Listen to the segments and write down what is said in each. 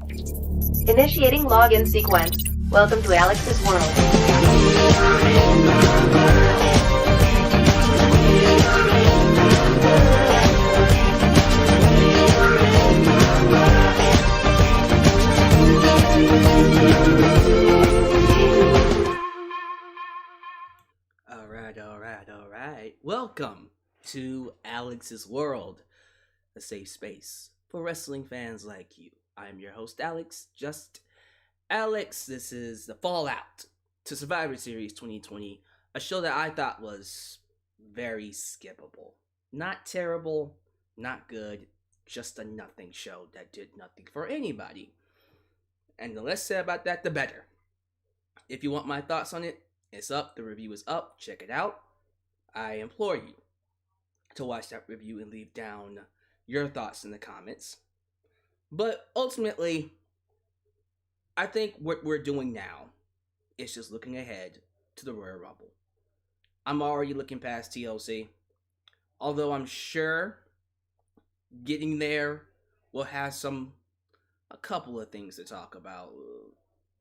Initiating login sequence. Welcome to Alyx's world. Alright. Welcome to Alyx's world, a safe space for wrestling fans like you. I'm your host, Alyx, just Alyx. This is the fallout to Survivor Series 2020, a show that I thought was very skippable. Not terrible, not good, just a nothing show that did nothing for anybody. And the less said about that, the better. If you want my thoughts on it, it's up. The review is up. Check it out. I implore you to watch that review and leave down your thoughts in the comments. But ultimately, I think what we're doing now is just looking ahead to the Royal Rumble. I'm already looking past TLC. Although I'm sure getting there will have a couple of things to talk about.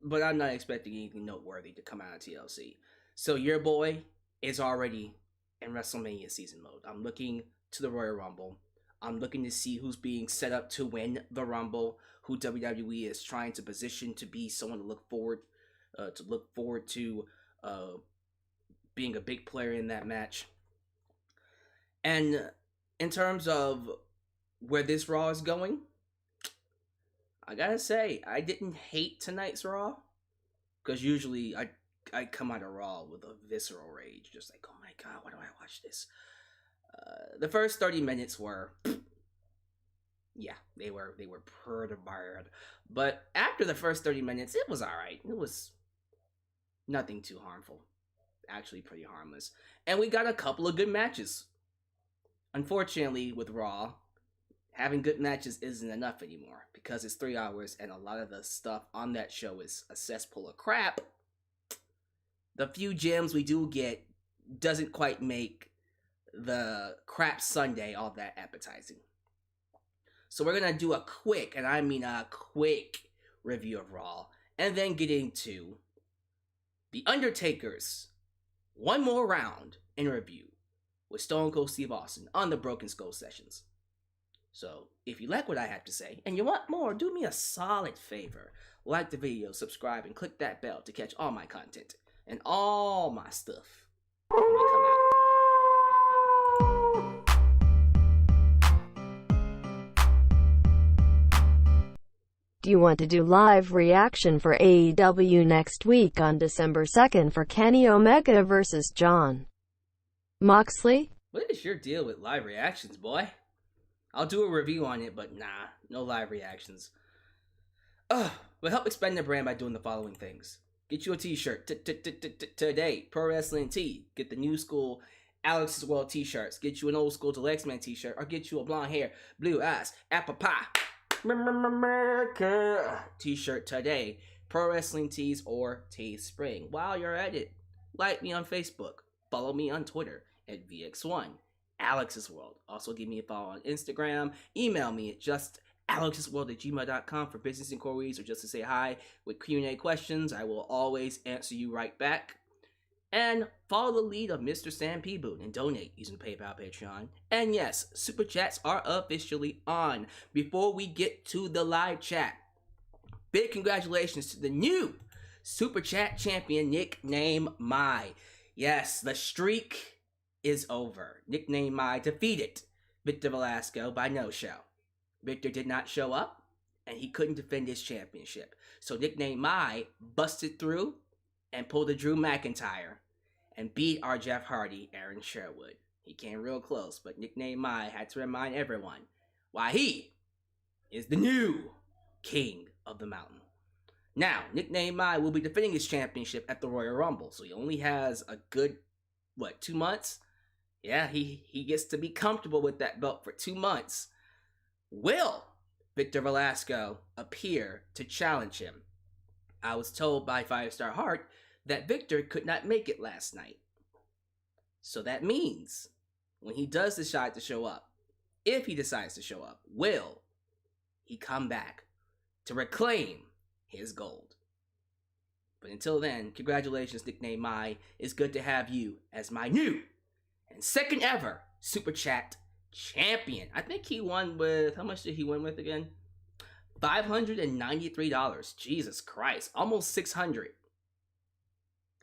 But I'm not expecting anything noteworthy to come out of TLC. So your boy is already in WrestleMania season mode. I'm looking to the Royal Rumble. I'm looking to see who's being set up to win the Rumble, who WWE is trying to position to be someone to look forward to being a big player in that match. And in terms of where this Raw is going, I gotta say, I didn't hate tonight's Raw, because usually I come out of Raw with a visceral rage, just like, oh my god, why do I watch this? The first 30 minutes were, yeah, they were pretty bad. But after the first 30 minutes, it was alright. It was nothing too harmful. Actually pretty harmless. And we got a couple of good matches. Unfortunately, with Raw, having good matches isn't enough anymore, because it's 3 hours and a lot of the stuff on that show is a cesspool of crap. The few gems we do get doesn't quite make the crap Sunday all that appetizing. So we're going to do a quick, and I mean a quick, review of Raw, and then get into The Undertaker's one more round in review with Stone Cold Steve Austin on the Broken Skull Sessions. So, if you like what I have to say, and you want more, do me a solid favor. Like the video, subscribe, and click that bell to catch all my content and all my stuff when they come out. Do you want to do live reaction for AEW next week on December 2nd for Kenny Omega versus Jon Moxley? What is your deal with live reactions, boy? I'll do a review on it, but nah, no live reactions. But help expand the brand by doing the following things. Get you a t-shirt today, Pro Wrestling Tee. Get the new school Alyx's World t-shirts. Get you an old school Deluxe Man t-shirt, or get you a blonde hair, blue eyes, apple pie America t-shirt today. Pro Wrestling Tees or Teespring. While you're at it, like me on Facebook, follow me on Twitter at VX1. Alyx's World. Also give me a follow on Instagram. Email me at justalyxsworld@gmail.com for business inquiries or just to say hi with Q&A questions. I will always answer you right back. And follow the lead of Mr. Sam P. Boone and donate using PayPal, Patreon. And yes, Super Chats are officially on. Before we get to the live chat, big congratulations to the new Super Chat champion, Nickname Mai. Yes, the streak is over. Nickname Mai defeated Victor Velasco by no-show. Victor did not show up, and he couldn't defend his championship. So Nickname Mai busted through and pulled a Drew McIntyre and beat our Jeff Hardy, Aaron Sherwood. He came real close, but Nickname Mai had to remind everyone why he is the new King of the Mountain. Now, Nickname Mai will be defending his championship at the Royal Rumble, so he only has a good, 2 months? Yeah, he gets to be comfortable with that belt for 2 months. Will Victor Velasco appear to challenge him? I was told by 5-Star Heart that Victor could not make it last night. So that means when he does decide to show up, if he decides to show up, will he come back to reclaim his gold. But until then, congratulations, Nickname Mai. It's good to have you as my new and second ever Super Chat champion. I think he won with, how much did he win with again? $593. Jesus Christ. Almost 600.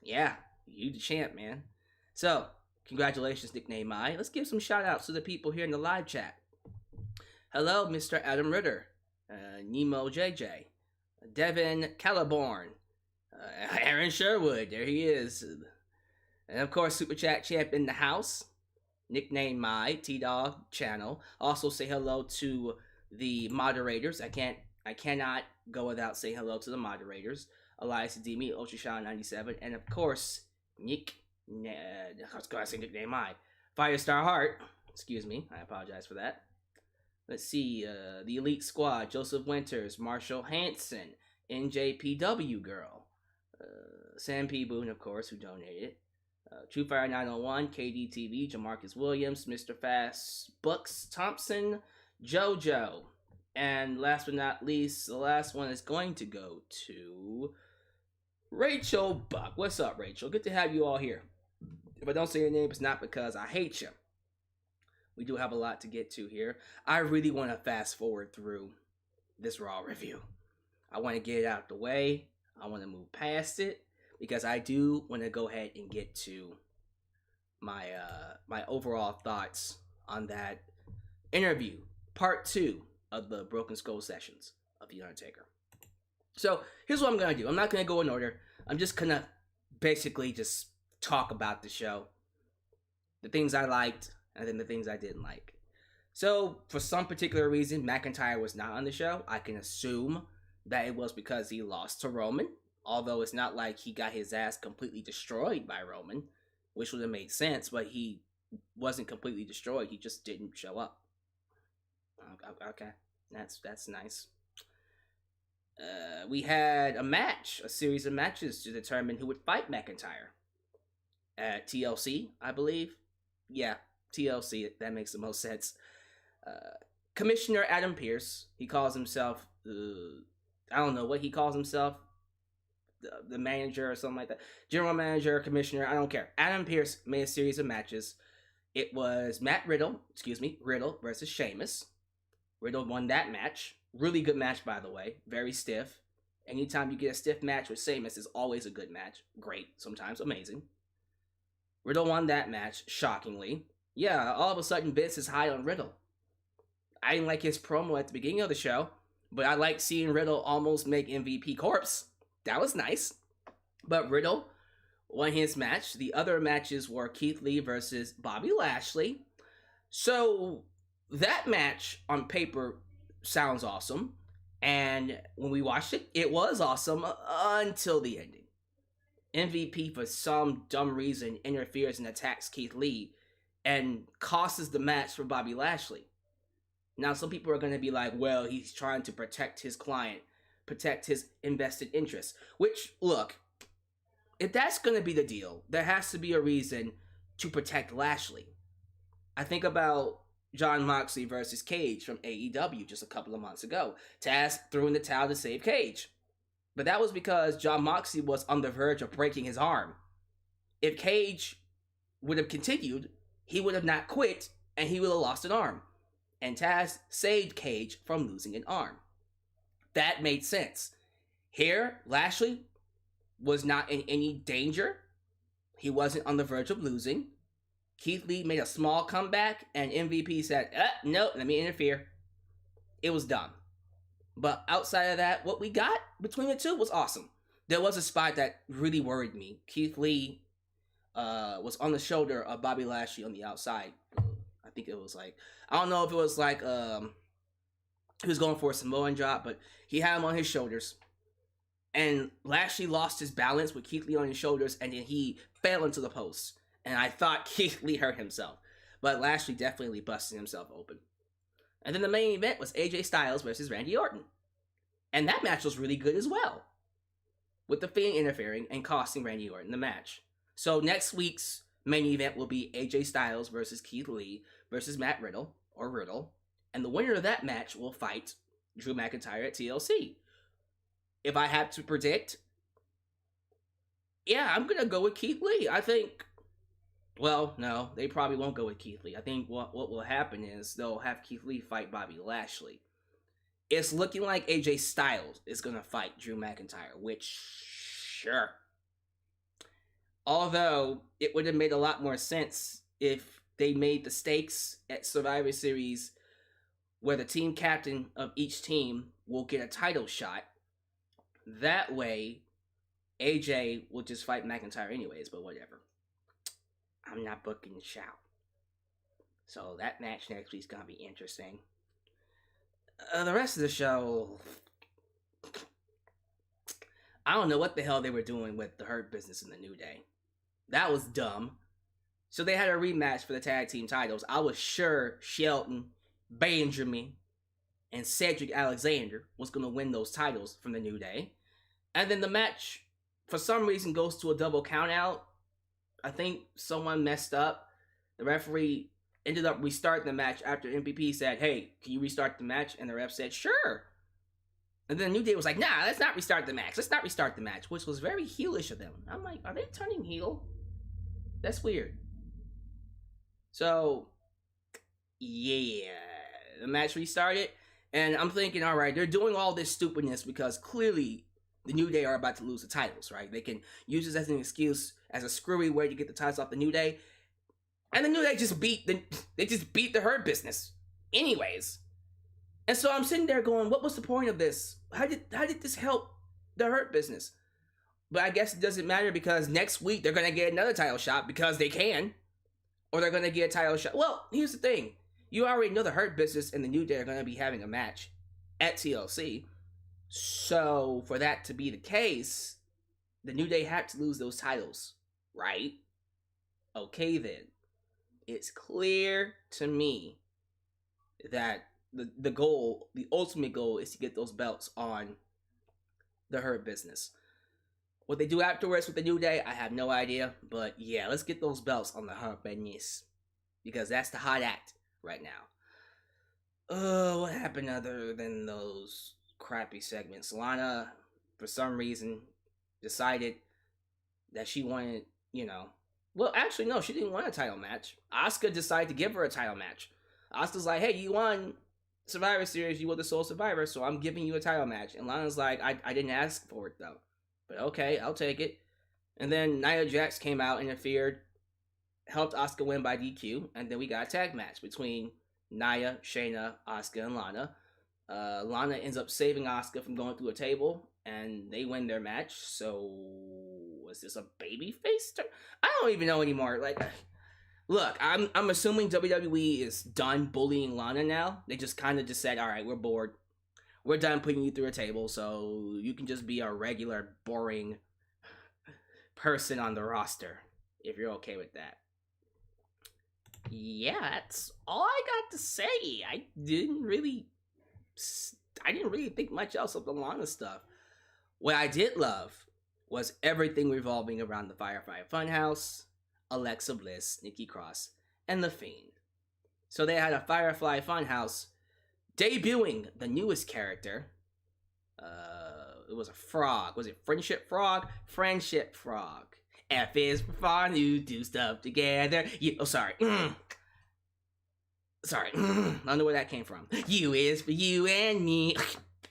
Yeah, you the champ, man. So, congratulations, Nickname Mai. Let's give some shout outs to the people here in the live chat. Hello, Mr. Adam Ritter, Nemo JJ, Devin Caliborn, Aaron Sherwood, there he is. And of course, Super Chat champ in the house, Nickname Mai, T-Dog channel. Also say hello to the moderators. I cannot go without saying hello to the moderators. Elias Demi, Ultrashine97, and of course, I was going to say Nickname Mai. Firestar Heart, excuse me, I apologize for that. Let's see, the Elite Squad, Joseph Winters, Marshall Hanson, NJPW Girl, Sam P. Boone, of course, who donated. TrueFire 901, KDTV, Jamarcus Williams, Mr. Fast, Bucks Thompson, JoJo. And last but not least, the last one is going to go to Rachel Buck. What's up, Rachel? Good to have you all here. If I don't say your name, it's not because I hate you. We do have a lot to get to here. I really want to fast forward through this Raw review. I want to get it out the way. I want to move past it because I do want to go ahead and get to my my overall thoughts on that interview, part 2 of the Broken Skull sessions of The Undertaker. So here's what I'm going to do. I'm not going to go in order. I'm just going to basically just talk about the show, the things I liked, and then the things I didn't like. So for some particular reason, McIntyre was not on the show. I can assume that it was because he lost to Roman, although it's not like he got his ass completely destroyed by Roman, which would have made sense, but he wasn't completely destroyed. He just didn't show up. Okay, that's nice. We had a series of matches to determine who would fight McIntyre at TLC, I believe. Yeah, TLC, that makes the most sense. Commissioner Adam Pearce, he calls himself, I don't know what he calls himself, the manager or something like that. General manager, commissioner, I don't care. Adam Pearce made a series of matches. It was Riddle versus Sheamus. Riddle won that match. Really good match, by the way. Very stiff. Anytime you get a stiff match with Sheamus is always a good match. Great. Sometimes amazing. Riddle won that match, shockingly. Yeah, all of a sudden Vince is high on Riddle. I didn't like his promo at the beginning of the show, but I liked seeing Riddle almost make MVP corpse. That was nice. But Riddle won his match. The other matches were Keith Lee versus Bobby Lashley. So that match on paper sounds awesome. And when we watched it, it was awesome until the ending. MVP, for some dumb reason, interferes and attacks Keith Lee and costs the match for Bobby Lashley. Now, some people are going to be like, well, he's trying to protect his client, protect his invested interests. Which, look, if that's going to be the deal, there has to be a reason to protect Lashley. I think about Jon Moxley versus Cage from AEW just a couple of months ago. Taz threw in the towel to save Cage. But that was because Jon Moxley was on the verge of breaking his arm. If Cage would have continued, he would have not quit, and he would have lost an arm. And Taz saved Cage from losing an arm. That made sense. Here, Lashley was not in any danger. He wasn't on the verge of losing. Keith Lee made a small comeback, and MVP said, no, let me interfere. It was dumb. But outside of that, what we got between the two was awesome. There was a spot that really worried me. Keith Lee was on the shoulder of Bobby Lashley on the outside. I think it was like, I don't know if it was like, he was going for a Samoan drop, but he had him on his shoulders. And Lashley lost his balance with Keith Lee on his shoulders, and then he fell into the post. And I thought Keith Lee hurt himself. But Lashley definitely busted himself open. And then the main event was AJ Styles versus Randy Orton. And that match was really good as well, with the Fiend interfering and costing Randy Orton the match. So next week's main event will be AJ Styles versus Keith Lee versus Matt Riddle, or Riddle. And the winner of that match will fight Drew McIntyre at TLC. if I had to predict, yeah, I'm gonna go with Keith Lee. I think. Well, no, they probably won't go with Keith Lee. I think what will happen is they'll have Keith Lee fight Bobby Lashley. It's looking like AJ Styles is gonna fight Drew McIntyre, which sure. Although it would have made a lot more sense if they made the stakes at Survivor Series where the team captain of each team will get a title shot. That way, AJ will just fight McIntyre anyways, but whatever. I'm not booking the show. So that match next week's gonna be interesting. The rest of the show, I don't know what the hell they were doing with the Hurt Business in the New Day. That was dumb. So they had a rematch for the tag team titles. I was sure Shelton, Benjamin, and Cedric Alexander was going to win those titles from the New Day. And then the match, for some reason, goes to a double count out. I think someone messed up. The referee ended up restarting the match after MPP said, hey, can you restart the match? And the ref said, sure. And then New Day was like, nah, let's not restart the match. Let's not restart the match, which was very heelish of them. I'm like, are they turning heel? That's weird. So, yeah, the match restarted. And I'm thinking, all right, they're doing all this stupidness because clearly the New Day are about to lose the titles, right? They can use this as an excuse, as a screwy way to get the titles off the New Day. And the New Day just beat the Hurt Business anyways. And so I'm sitting there going, what was the point of this? How did this help the Hurt Business? But I guess it doesn't matter because next week they're going to get another title shot because they can. Or they're going to get a title shot. Well, here's the thing. You already know the Hurt Business and the New Day are going to be having a match at TLC. So for that to be the case, the New Day had to lose those titles, right? Okay then. It's clear to me that the goal, the ultimate goal, is to get those belts on the Hurt Business. What they do afterwards with the New Day, I have no idea. But yeah, let's get those belts on the Hurt Business. Because that's the hot act right now. What happened other than those crappy segments? Lana, for some reason, decided that she wanted, well, actually, no, she didn't want a title match. Asuka decided to give her a title match. Asuka's like, hey, you won Survivor Series, you were the sole survivor, so I'm giving you a title match. And Lana's like, I didn't ask for it, though. But okay, I'll take it. And then Nia Jax came out, interfered, helped Asuka win by DQ, and then we got a tag match between Nia, Shayna, Asuka, and Lana. Lana ends up saving Asuka from going through a table, and they win their match. So, was this a babyface turn? I don't even know anymore. Like, look, I'm assuming WWE is done bullying Lana now. They just kind of just said, all right, we're bored. We're done putting you through a table, so you can just be a regular, boring person on the roster, if you're okay with that. Yeah, that's all I got to say. I didn't really think much else of the Lana stuff. What I did love was everything revolving around the Firefly Funhouse, Alexa Bliss, Nikki Cross, and The Fiend. So they had a Firefly Funhouse debuting the newest character. It was a frog. Was it Friendship Frog? Friendship Frog. F is for fun, you do stuff together. Sorry. Sorry. I don't know where that came from. U is for you and me.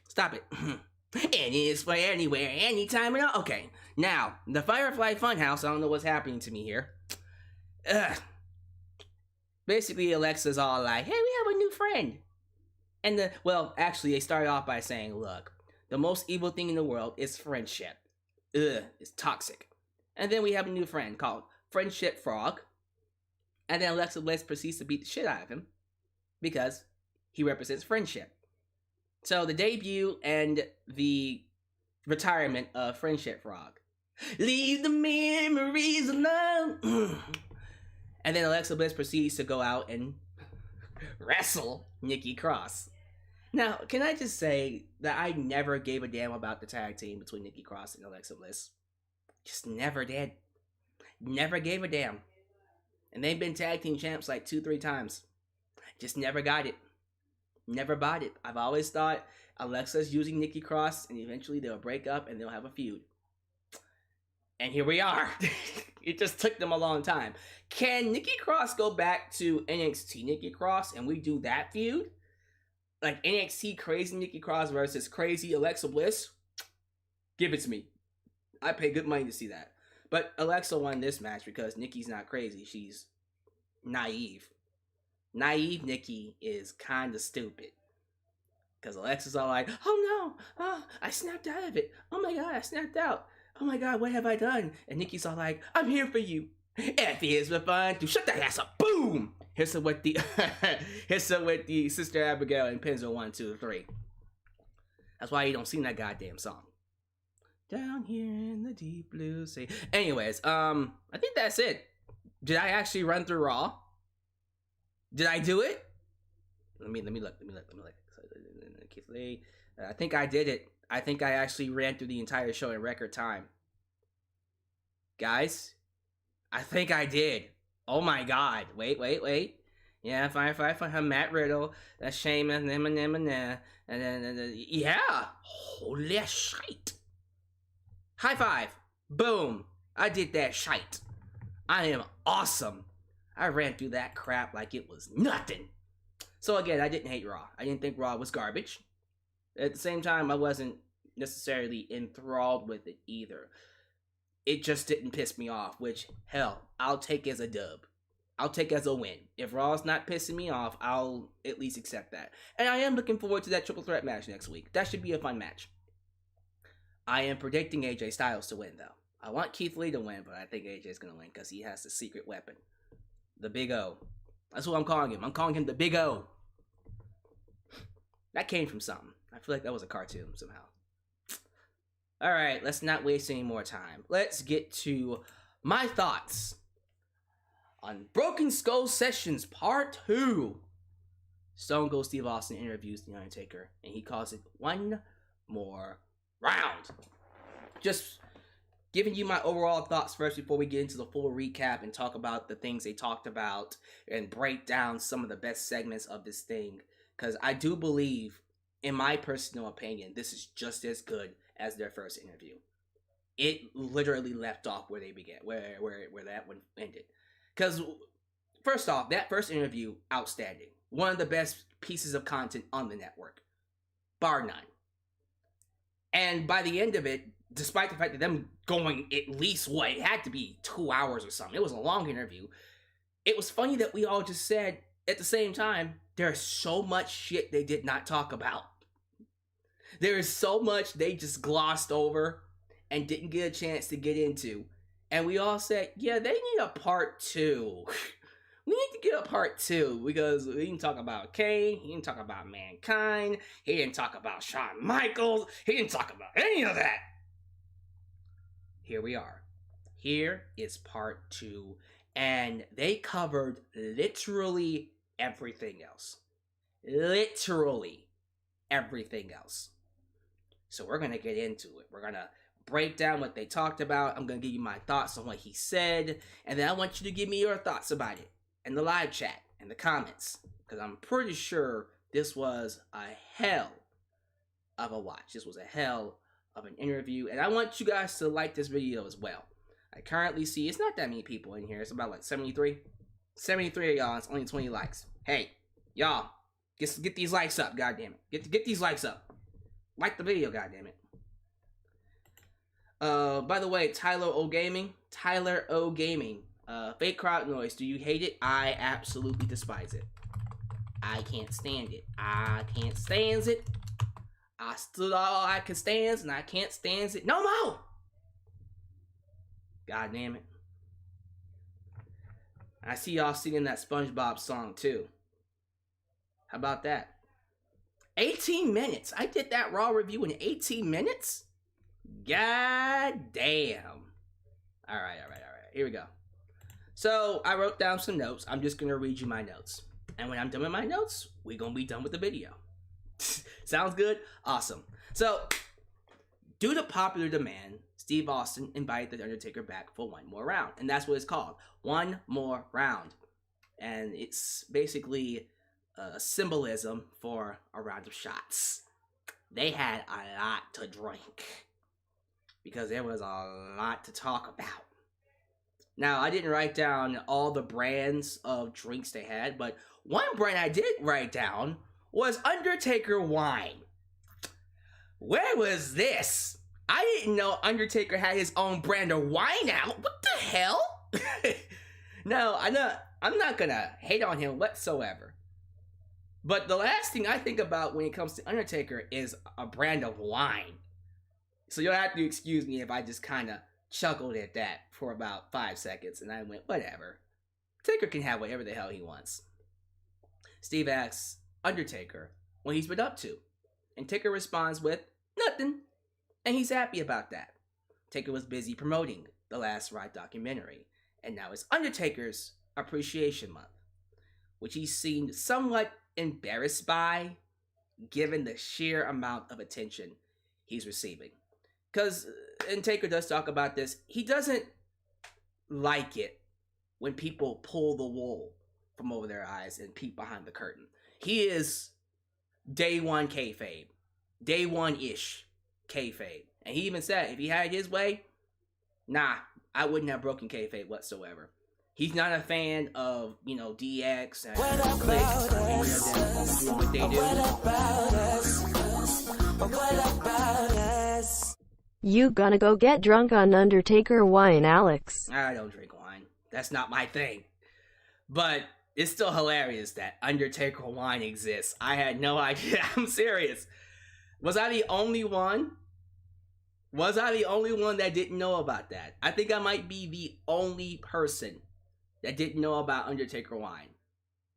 Stop it. N is for anywhere, anytime, and all. Okay. Now, the Firefly Funhouse, I don't know what's happening to me here. Basically, Alexa's all like, hey, we have a new friend. And actually, they started off by saying, look, the most evil thing in the world is friendship. It's toxic. And then we have a new friend called Friendship Frog. And then Alexa Bliss proceeds to beat the shit out of him because he represents friendship. So the debut and the retirement of Friendship Frog. Leave the memories alone. And then Alexa Bliss proceeds to go out and wrestle Nikki Cross. Now, can I just say that I never gave a damn about the tag team between Nikki Cross and Alexa Bliss. Just never did. Never gave a damn. And they've been tag team champs like 2-3 times. Just never got it. Never bought it. I've always thought Alexa's using Nikki Cross, and eventually they'll break up and they'll have a feud. And here we are. It just took them a long time. Can Nikki Cross go back to NXT Nikki Cross and we do that feud? Like NXT crazy Nikki Cross versus crazy Alexa Bliss? Give it to me. I pay good money to see that. But Alexa won this match because Nikki's not crazy. She's naive. Naive Nikki is kind of stupid. Because Alexa's all like, oh no, I snapped out of it. Oh my god, I snapped out. Oh my god, what have I done? And Nikki's all like, I'm here for you. F is for fun to shut that ass up. Boom! Hits her with the Sister Abigail and pins her 1, 2, 3. That's why you don't sing that goddamn song. Down here in the deep blue sea. Anyways, I think that's it. Did I actually run through Raw? Did I do it? Let me look. Keith Lee. I think I did it. I think I actually ran through the entire show in record time. Guys, I think I did. Oh my god. Wait. Yeah, fine. Matt Riddle. That's Sheamus. And then, yeah. Holy shite. High five. Boom. I did that shite. I am awesome. I ran through that crap like it was nothing. So again, I didn't hate Raw. I didn't think Raw was garbage. At the same time, I wasn't necessarily enthralled with it either. It just didn't piss me off, which, hell, I'll take as a dub. I'll take as a win. If Raw's not pissing me off, I'll at least accept that. And I am looking forward to that triple threat match next week. That should be a fun match. I am predicting AJ Styles to win, though. I want Keith Lee to win, but I think AJ's going to win because he has the secret weapon. The Big O. That's what I'm calling him. I'm calling him the Big O. That came from something. I feel like that was a cartoon somehow. Alright, let's not waste any more time. Let's get to my thoughts on Broken Skull Sessions Part 2. Stone Cold Steve Austin interviews The Undertaker, and he calls it one more round. Just giving you my overall thoughts first before we get into the full recap and talk about the things they talked about and break down some of the best segments of this thing. Because I do believe, in my personal opinion, this is just as good as their first interview. It literally left off where they began, where that one ended. Because, first off, that first interview, outstanding. One of the best pieces of content on the network. Bar none. And by the end of it, despite the fact that them going at least, it had to be 2 hours or something. It was a long interview. It was funny that we all just said, at the same time, there's so much shit they did not talk about. There is so much they just glossed over and didn't get a chance to get into. And we all said, yeah, they need a part 2. We need to get a part 2 because we didn't talk about Kane, he didn't talk about Mankind, he didn't talk about Shawn Michaels, he didn't talk about any of that. Here we are. Here is part 2. And they covered literally everything else. Literally everything else. So we're going to get into it. We're going to break down what they talked about. I'm going to give you my thoughts on what he said. And then I want you to give me your thoughts about it in the live chat, in the comments. Because I'm pretty sure this was a hell of a watch. This was a hell of an interview. And I want you guys to like this video as well. I currently see it's not that many people in here. It's about like 73. 73 of y'all. It's only 20 likes. Hey, y'all, get these likes up, goddammit. Get these likes up. Like the video, goddammit. By the way, Tyler O Gaming, fake crowd noise. Do you hate it? I absolutely despise it. I can't stand it. I can't stand it. I stood all I can stand and I can't stand it no more. God damn it. I see y'all singing that SpongeBob song too. How about that? 18 minutes. I did that Raw review in 18 minutes? God damn. Alright. Here we go. So, I wrote down some notes. I'm just going to read you my notes. And when I'm done with my notes, we're going to be done with the video. Sounds good? Awesome. So, due to popular demand, Steve Austin invited The Undertaker back for one more round. And that's what it's called. One more round. And it's basically symbolism for a round of shots. They had a lot to drink because there was a lot to talk about. Now, I didn't write down all the brands of drinks they had, but one brand I did write down was Undertaker wine. Where was this? I didn't know Undertaker had his own brand of wine out. What the hell? No, I'm not gonna hate on him whatsoever. But the last thing I think about when it comes to Undertaker is a brand of wine. So you'll have to excuse me if I just kind of chuckled at that for about 5 seconds and I went, whatever. Taker can have whatever the hell he wants. Steve asks Undertaker what he's been up to. And Taker responds with, nothing. And he's happy about that. Taker was busy promoting the Last Ride documentary. And now it's Undertaker's Appreciation Month, which he seemed somewhat embarrassed by, given the sheer amount of attention he's receiving. Because, and Taker does talk about this, he doesn't like it when people pull the wool from over their eyes and peek behind the curtain. He is day one kayfabe. Day one-ish kayfabe. And he even said, if he had his way, nah, I wouldn't have broken kayfabe whatsoever. He's not a fan of, DX and Alyx or any of them doing what they do. What about us? You gonna go get drunk on Undertaker wine, Alyx? I don't drink wine. That's not my thing. But it's still hilarious that Undertaker wine exists. I had no idea. I'm serious. Was I the only one? Was I the only one that didn't know about that? I think I might be the only person that didn't know about Undertaker wine.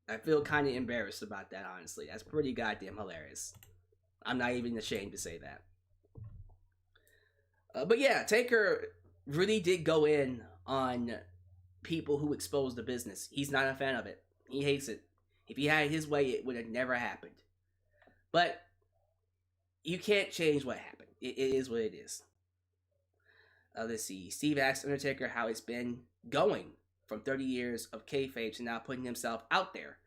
I feel kind of embarrassed about that, honestly. That's pretty goddamn hilarious. I'm not even ashamed to say that. But yeah, Taker really did go in on people who expose the business. He's not a fan of it. He hates it. If he had his way, it would have never happened. But you can't change what happened. It is what it is. Let's see. Steve asked Undertaker how it's been going from 30 years of kayfabe to now putting himself out there.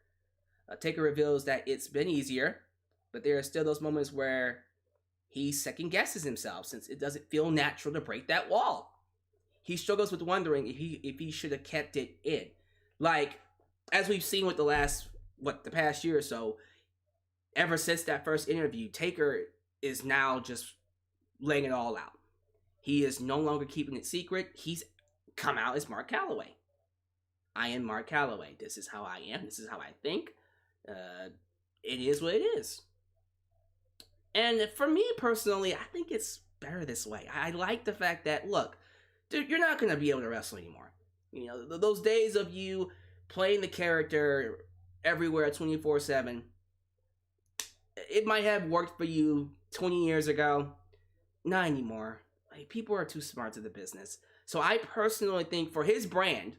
Taker reveals that it's been easier, but there are still those moments where he second guesses himself since it doesn't feel natural to break that wall. He struggles with wondering if he should have kept it in. Like, as we've seen with the past year or so, ever since that first interview, Taker is now just laying it all out. He is no longer keeping it secret. He's come out as Mark Calloway. I am Mark Calloway. This is how I am. This is how I think. It is what it is. And for me personally, I think it's better this way. I like the fact that, look, dude, you're not going to be able to wrestle anymore. Those days of you playing the character everywhere 24/7, it might have worked for you 20 years ago. Not anymore. Like, people are too smart to the business. So I personally think for his brand,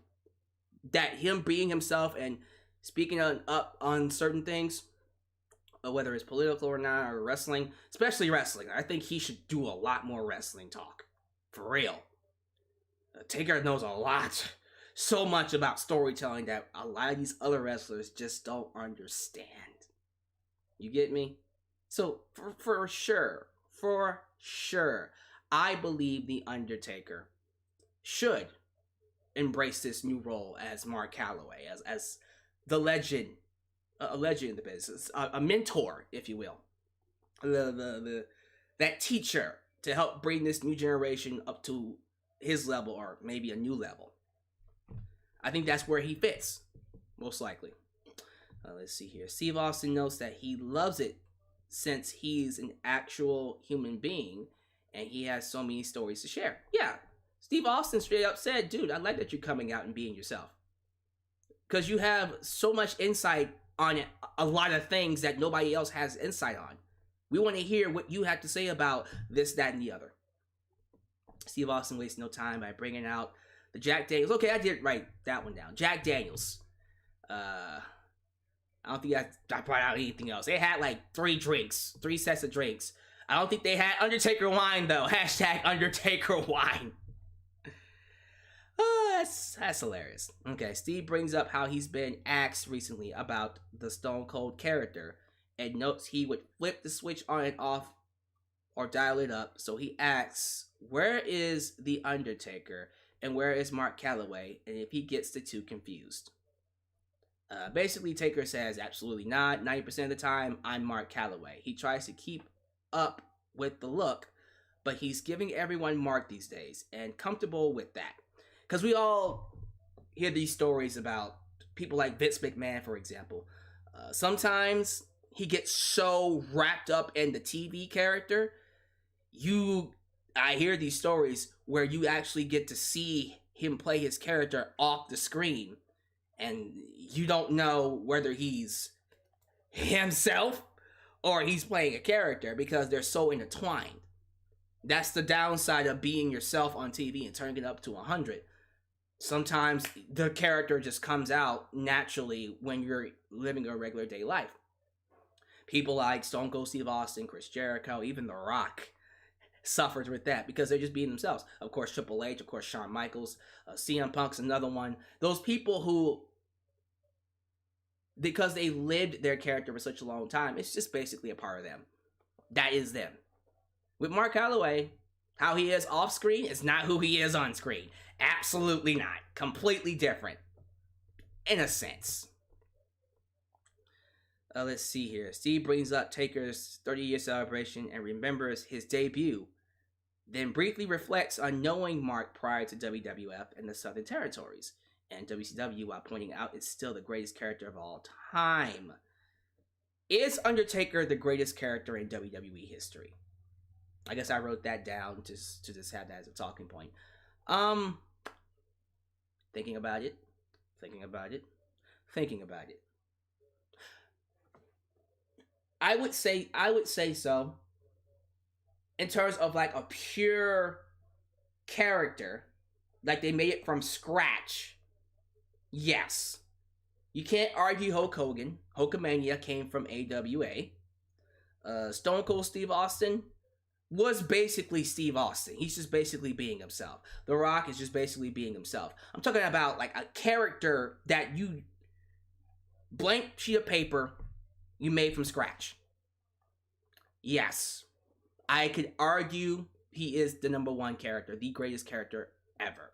that him being himself and speaking up on certain things, whether it's political or not, or wrestling, especially wrestling, I think he should do a lot more wrestling talk. For real. Taker knows a lot. So much about storytelling that a lot of these other wrestlers just don't understand. You get me? So, for sure, I believe The Undertaker should embrace this new role as Mark Calloway, as the legend, a legend in the business, a mentor, if you will, that teacher to help bring this new generation up to his level or maybe a new level. I think that's where he fits, most likely. Let's see here. Steve Austin notes that he loves it since he's an actual human being and he has so many stories to share. Yeah, Steve Austin straight up said, dude, I like that you're coming out and being yourself. Because you have so much insight on a lot of things that nobody else has insight on. We want to hear what you have to say about this, that, and the other. Steve Austin wastes no time by bringing out the Jack Daniels. Okay, I did write that one down. Jack Daniels. I don't think I brought out anything else. They had like 3 sets of drinks. I don't think they had Undertaker wine though. Hashtag Undertaker wine. That's hilarious. Okay, Steve brings up how he's been asked recently about the Stone Cold character and notes he would flip the switch on and off or dial it up. So he asks, where is The Undertaker and where is Mark Calloway? And if he gets the two confused. Basically, Taker says, absolutely not. 90% of the time, I'm Mark Calloway. He tries to keep up with the look, but he's giving everyone Mark these days and comfortable with that. Because we all hear these stories about people like Vince McMahon, for example. Sometimes he gets so wrapped up in the TV character, I hear these stories where you actually get to see him play his character off the screen, and you don't know whether he's himself or he's playing a character because they're so intertwined. That's the downside of being yourself on TV and turning it up to 100. Sometimes the character just comes out naturally when you're living a regular day life. People like Stone Cold Steve Austin, Chris Jericho, even The Rock suffered with that because they're just being themselves. Of course, Triple H, of course, Shawn Michaels, CM Punk's another one. Those people who, because they lived their character for such a long time, it's just basically a part of them. That is them. With Mark Calloway, how he is off screen is not who he is on screen. Absolutely not. Completely different. In a sense. Let's see here. Steve brings up Taker's 30-year celebration and remembers his debut, then briefly reflects on knowing Mark prior to WWF and the Southern Territories and WCW, while pointing out it's still the greatest character of all time. Is Undertaker the greatest character in WWE history? I guess I wrote that down to just have that as a talking point. Thinking about it. I would say so. In terms of like a pure character, like they made it from scratch. Yes. You can't argue Hulk Hogan. Hulkamania came from AWA. Stone Cold Steve Austin was basically Steve Austin. He's just basically being himself. The Rock is just basically being himself. I'm talking about like a character that you, blank sheet of paper, you made from scratch. Yes, I could argue he is the number one character, the greatest character ever.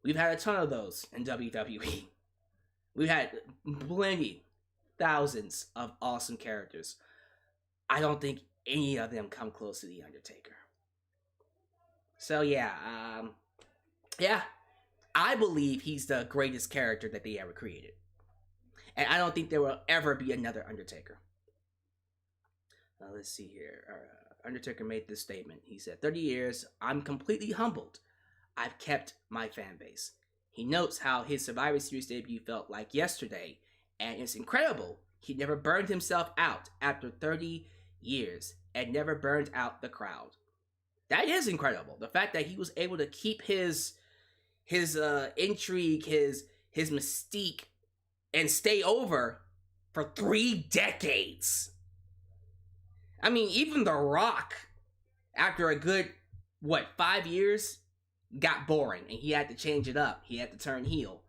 We've had a ton of those in WWE. We've had plenty, thousands of awesome characters. I don't think any of them come close to The Undertaker. So yeah, I believe he's the greatest character that they ever created. And I don't think there will ever be another Undertaker. Let's see here. Undertaker made this statement. He said, 30 years, I'm completely humbled. I've kept my fan base. He notes how his Survivor Series debut felt like yesterday, and it's incredible. He never burned himself out after 30 years and never burned out the crowd. That is incredible. The fact that he was able to keep his intrigue, his mystique, and stay over for 3 decades. I mean, even The Rock, after a good, 5 years, got boring, and he had to change it up. He had to turn heel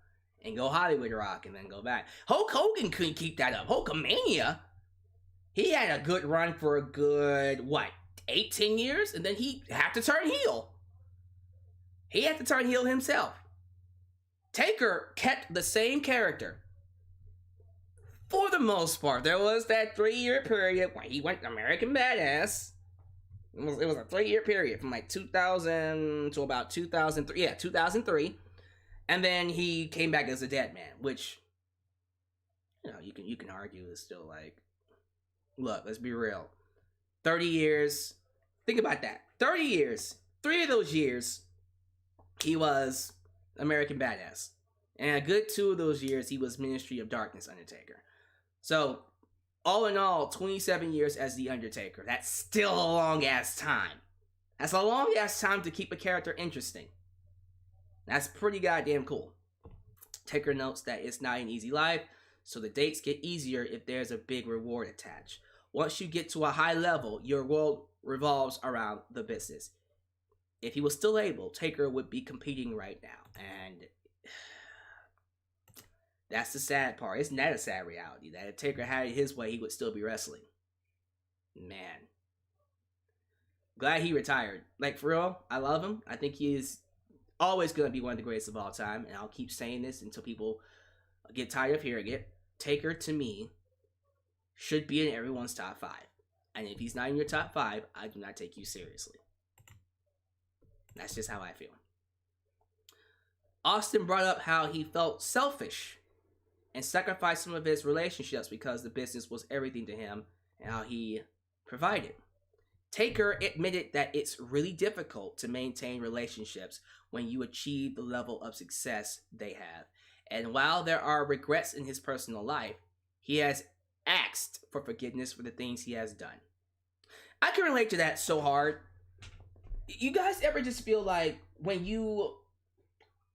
and go Hollywood Rock and then go back. Hulk Hogan couldn't keep that up. Hulkamania, he had a good run for a good, 8-10 years, and then he had to turn heel. He had to turn heel himself. Taker kept the same character. For the most part, there was that 3-year period when he went American Badass. It was a 3-year period from like 2000 to about 2003. Yeah, 2003. And then he came back as a dead man, which, you can argue is still like, look, let's be real. 30 years. Think about that. 30 years. 3 of those years, he was American Badass. And a good 2 of those years, he was Ministry of Darkness Undertaker. So, all in all, 27 years as The Undertaker. That's still a long-ass time. That's a long-ass time to keep a character interesting. That's pretty goddamn cool. Taker notes that it's not an easy life, so the dates get easier if there's a big reward attached. Once you get to a high level, your world revolves around the business. if he was still able, Taker would be competing right now. And that's the sad part. Isn't that a sad reality? That if Taker had it his way, he would still be wrestling. Man. Glad he retired. Like, for real, I love him. I think he is always going to be one of the greatest of all time. And I'll keep saying this until people get tired of hearing it. Taker, to me, should be in everyone's top 5. And if he's not in your top 5, I do not take you seriously. That's just how I feel. Austin brought up how he felt selfish and sacrificed some of his relationships because the business was everything to him and how he provided. Taker admitted that it's really difficult to maintain relationships when you achieve the level of success they have. And while there are regrets in his personal life, he has asked for forgiveness for the things he has done. I can relate to that so hard. You guys ever just feel like when you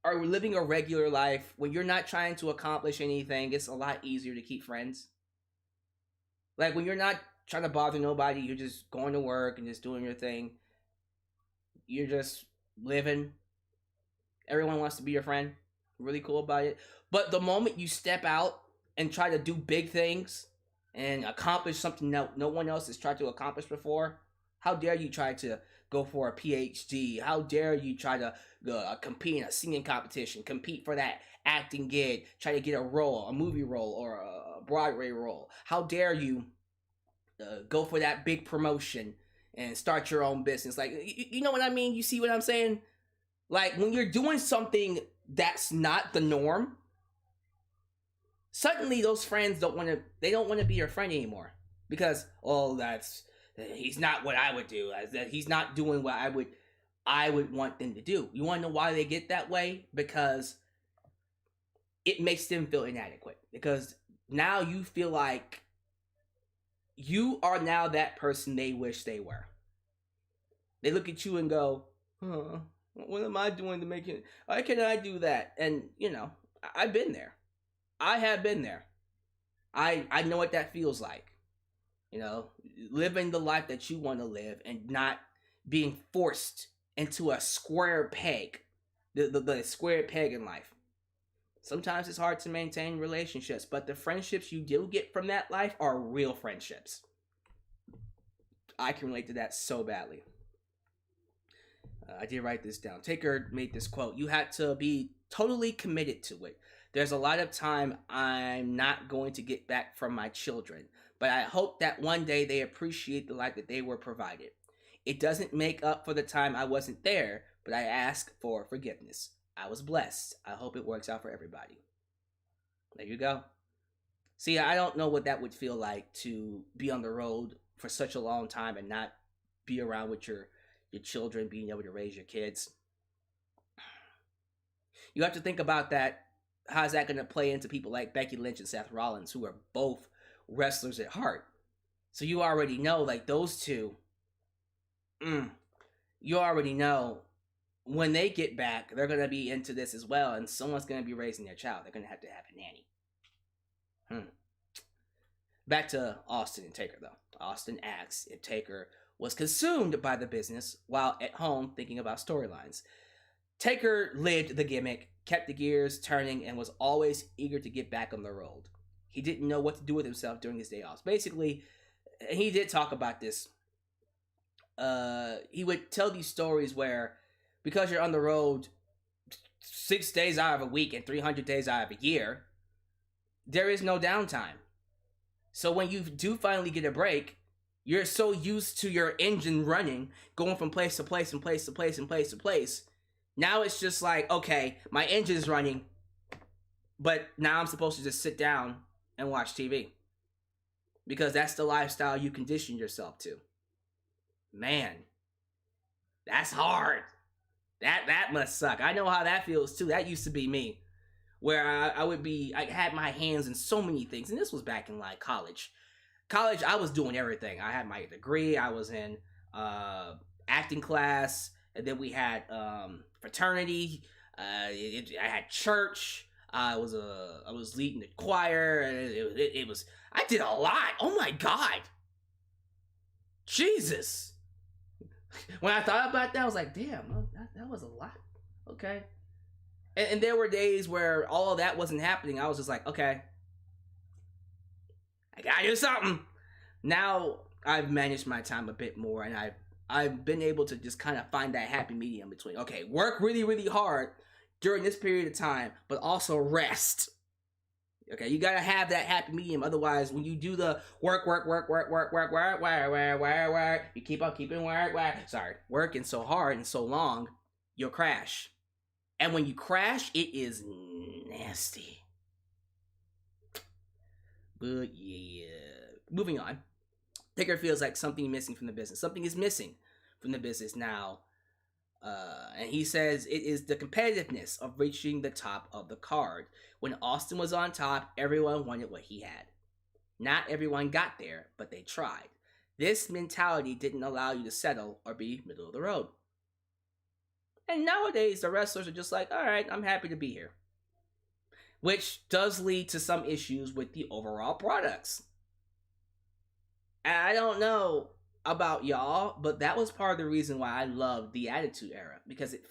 are living a regular life, when you're not trying to accomplish anything, it's a lot easier to keep friends? Like when you're not trying to bother nobody, you're just going to work and just doing your thing. You're just living. Everyone wants to be your friend. Really cool about it. But the moment you step out and try to do big things and accomplish something that no one else has tried to accomplish before, how dare you try to go for a PhD? How dare you try to compete in a singing competition, compete for that acting gig, try to get a role, a movie role, or a Broadway role? How dare you go for that big promotion and start your own business? Like, you know what I mean? You see what I'm saying? Like, when you're doing something that's not the norm, suddenly those friends don't want to be your friend anymore. Because, he's not what I would do. He's not doing what I would want them to do. You want to know why they get that way? Because it makes them feel inadequate. Because now you feel like you are now that person they wish they were. They look at you and go, what am I doing to make it? Why can't I do that? And, I've been there. I have been there. I know what that feels like. Living the life that you want to live and not being forced into a square peg, the square peg in life. Sometimes it's hard to maintain relationships, but the friendships you do get from that life are real friendships. I can relate to that so badly. I did write this down. Taker made this quote: "You had to be totally committed to it. There's a lot of time I'm not going to get back from my children, but I hope that one day they appreciate the life that they were provided. It doesn't make up for the time I wasn't there, but I ask for forgiveness. I was blessed. I hope it works out for everybody." There you go. See, I don't know what that would feel like to be on the road for such a long time and not be around with your children, being able to raise your kids. You have to think about that. How's that going to play into people like Becky Lynch and Seth Rollins, who are both wrestlers at heart? So you already know, like, those two, you already know when they get back, they're going to be into this as well, and someone's going to be raising their child. They're going to have a nanny. Back to Austin and Taker, though. Austin asks if Taker was consumed by the business while at home thinking about storylines. Taker lived the gimmick, kept the gears turning, and was always eager to get back on the road. He didn't know what to do with himself during his day offs. Basically, he did talk about this. He would tell these stories where, because you're on the road 6 days out of a week and 300 days out of a year, there is no downtime. So when you do finally get a break, you're so used to your engine running, going from place to place and place to place and place to place. Now it's just like, okay, my engine is running, but now I'm supposed to just sit down and watch TV. Because that's the lifestyle you conditioned yourself to. Man, that's hard. That must suck. I know how that feels too. That used to be me. Where I had my hands in so many things. And this was back in like college. College, I was doing everything. I had my degree. I was in acting class. And then we had fraternity. I had church. I was leading the choir. It was. I did a lot. Oh my God. Jesus. When I thought about that, I was like, damn, that was a lot. Okay. And there were days where all of that wasn't happening. I was just like, okay, I gotta do something. Now I've managed my time a bit more, and I've been able to just kind of find that happy medium between, okay, work really, really hard during this period of time, but also rest. Okay, you gotta have that happy medium. Otherwise, when you do the work, you keep on keeping working so hard and so long, you'll crash. And when you crash, it is nasty. But yeah, moving on. Taker feels like something missing from the business. Something is missing from the business now. And he says it is the competitiveness of reaching the top of the card. When Austin was on top, everyone wanted what he had. Not everyone got there, but they tried. This mentality didn't allow you to settle or be middle of the road. And nowadays, the wrestlers are just like, all right, I'm happy to be here. Which does lead to some issues with the overall products. And I don't know about y'all, but that was part of the reason why I loved the Attitude Era, because it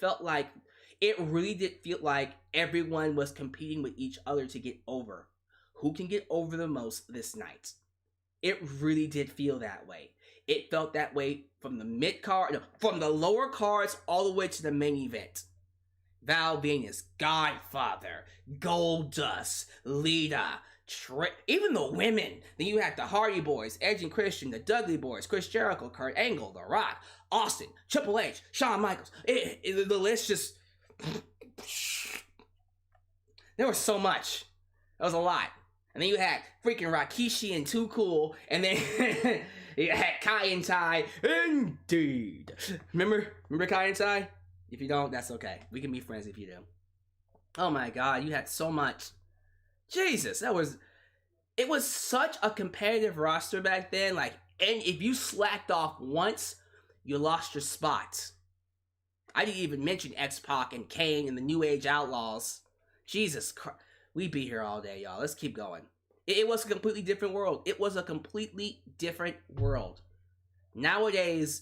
really did feel like everyone was competing with each other to get over. Who can get over the most this night? It really did feel that way. It felt that way from the mid-card, from the lower cards all the way to the main event. Val Venis, Godfather, Goldust, Lita, even the women. Then you had the Hardy Boys, Edge and Christian, the Dudley Boys, Chris Jericho, Kurt Angle, The Rock, Austin, Triple H, Shawn Michaels. The list just... There was so much. That was a lot. And then you had freaking Rikishi and Too Cool, and then you had Kai and Tai. Indeed. Remember Kai and Tai? If you don't, that's okay. We can be friends if you do. Oh my god, you had so much. Jesus, it was such a competitive roster back then. And if you slacked off once, you lost your spot. I didn't even mention X-Pac and Kane and the New Age Outlaws. Jesus Christ. We be here all day, y'all. Let's keep going. It was a completely different world. It was a completely different world. Nowadays,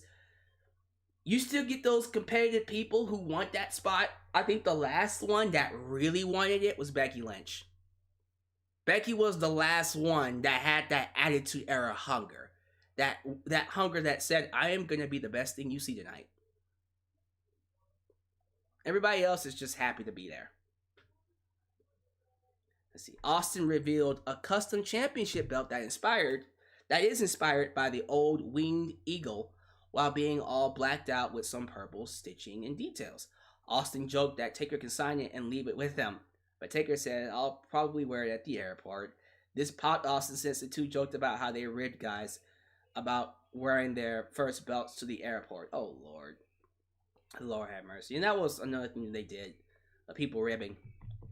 you still get those competitive people who want that spot. I think the last one that really wanted it was Becky Lynch. Becky was the last one that had that Attitude Era hunger. That hunger that said, I am going to be the best thing you see tonight. Everybody else is just happy to be there. Let's see. Austin revealed a custom championship belt that is inspired by the old winged eagle, while being all blacked out with some purple stitching and details. Austin joked that Taker can sign it and leave it with him, but Taker said, I'll probably wear it at the airport. This popped Austin since the two joked about how they ribbed guys about wearing their first belts to the airport. Oh, Lord. Lord have mercy. And that was another thing they did. People ribbing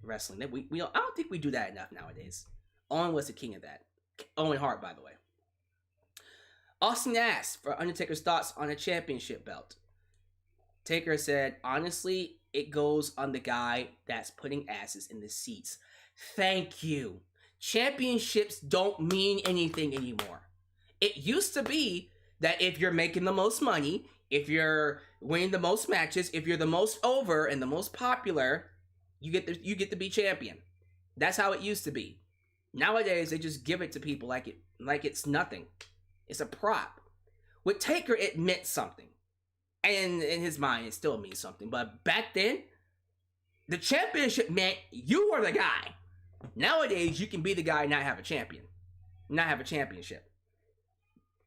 wrestling. I don't think we do that enough nowadays. Owen was the king of that. Owen Hart, by the way. Austin asked for Undertaker's thoughts on a championship belt. Taker said, honestly, it goes on the guy that's putting asses in the seats. Thank you. Championships don't mean anything anymore. It used to be that if you're making the most money, if you're winning the most matches, if you're the most over and the most popular, you get to be champion. That's how it used to be. Nowadays, they just give it to people like it's nothing. It's a prop. With Taker, it meant something. And in his mind, it still means something. But back then, the championship meant you were the guy. Nowadays, you can be the guy and not have a champion. Not have a championship.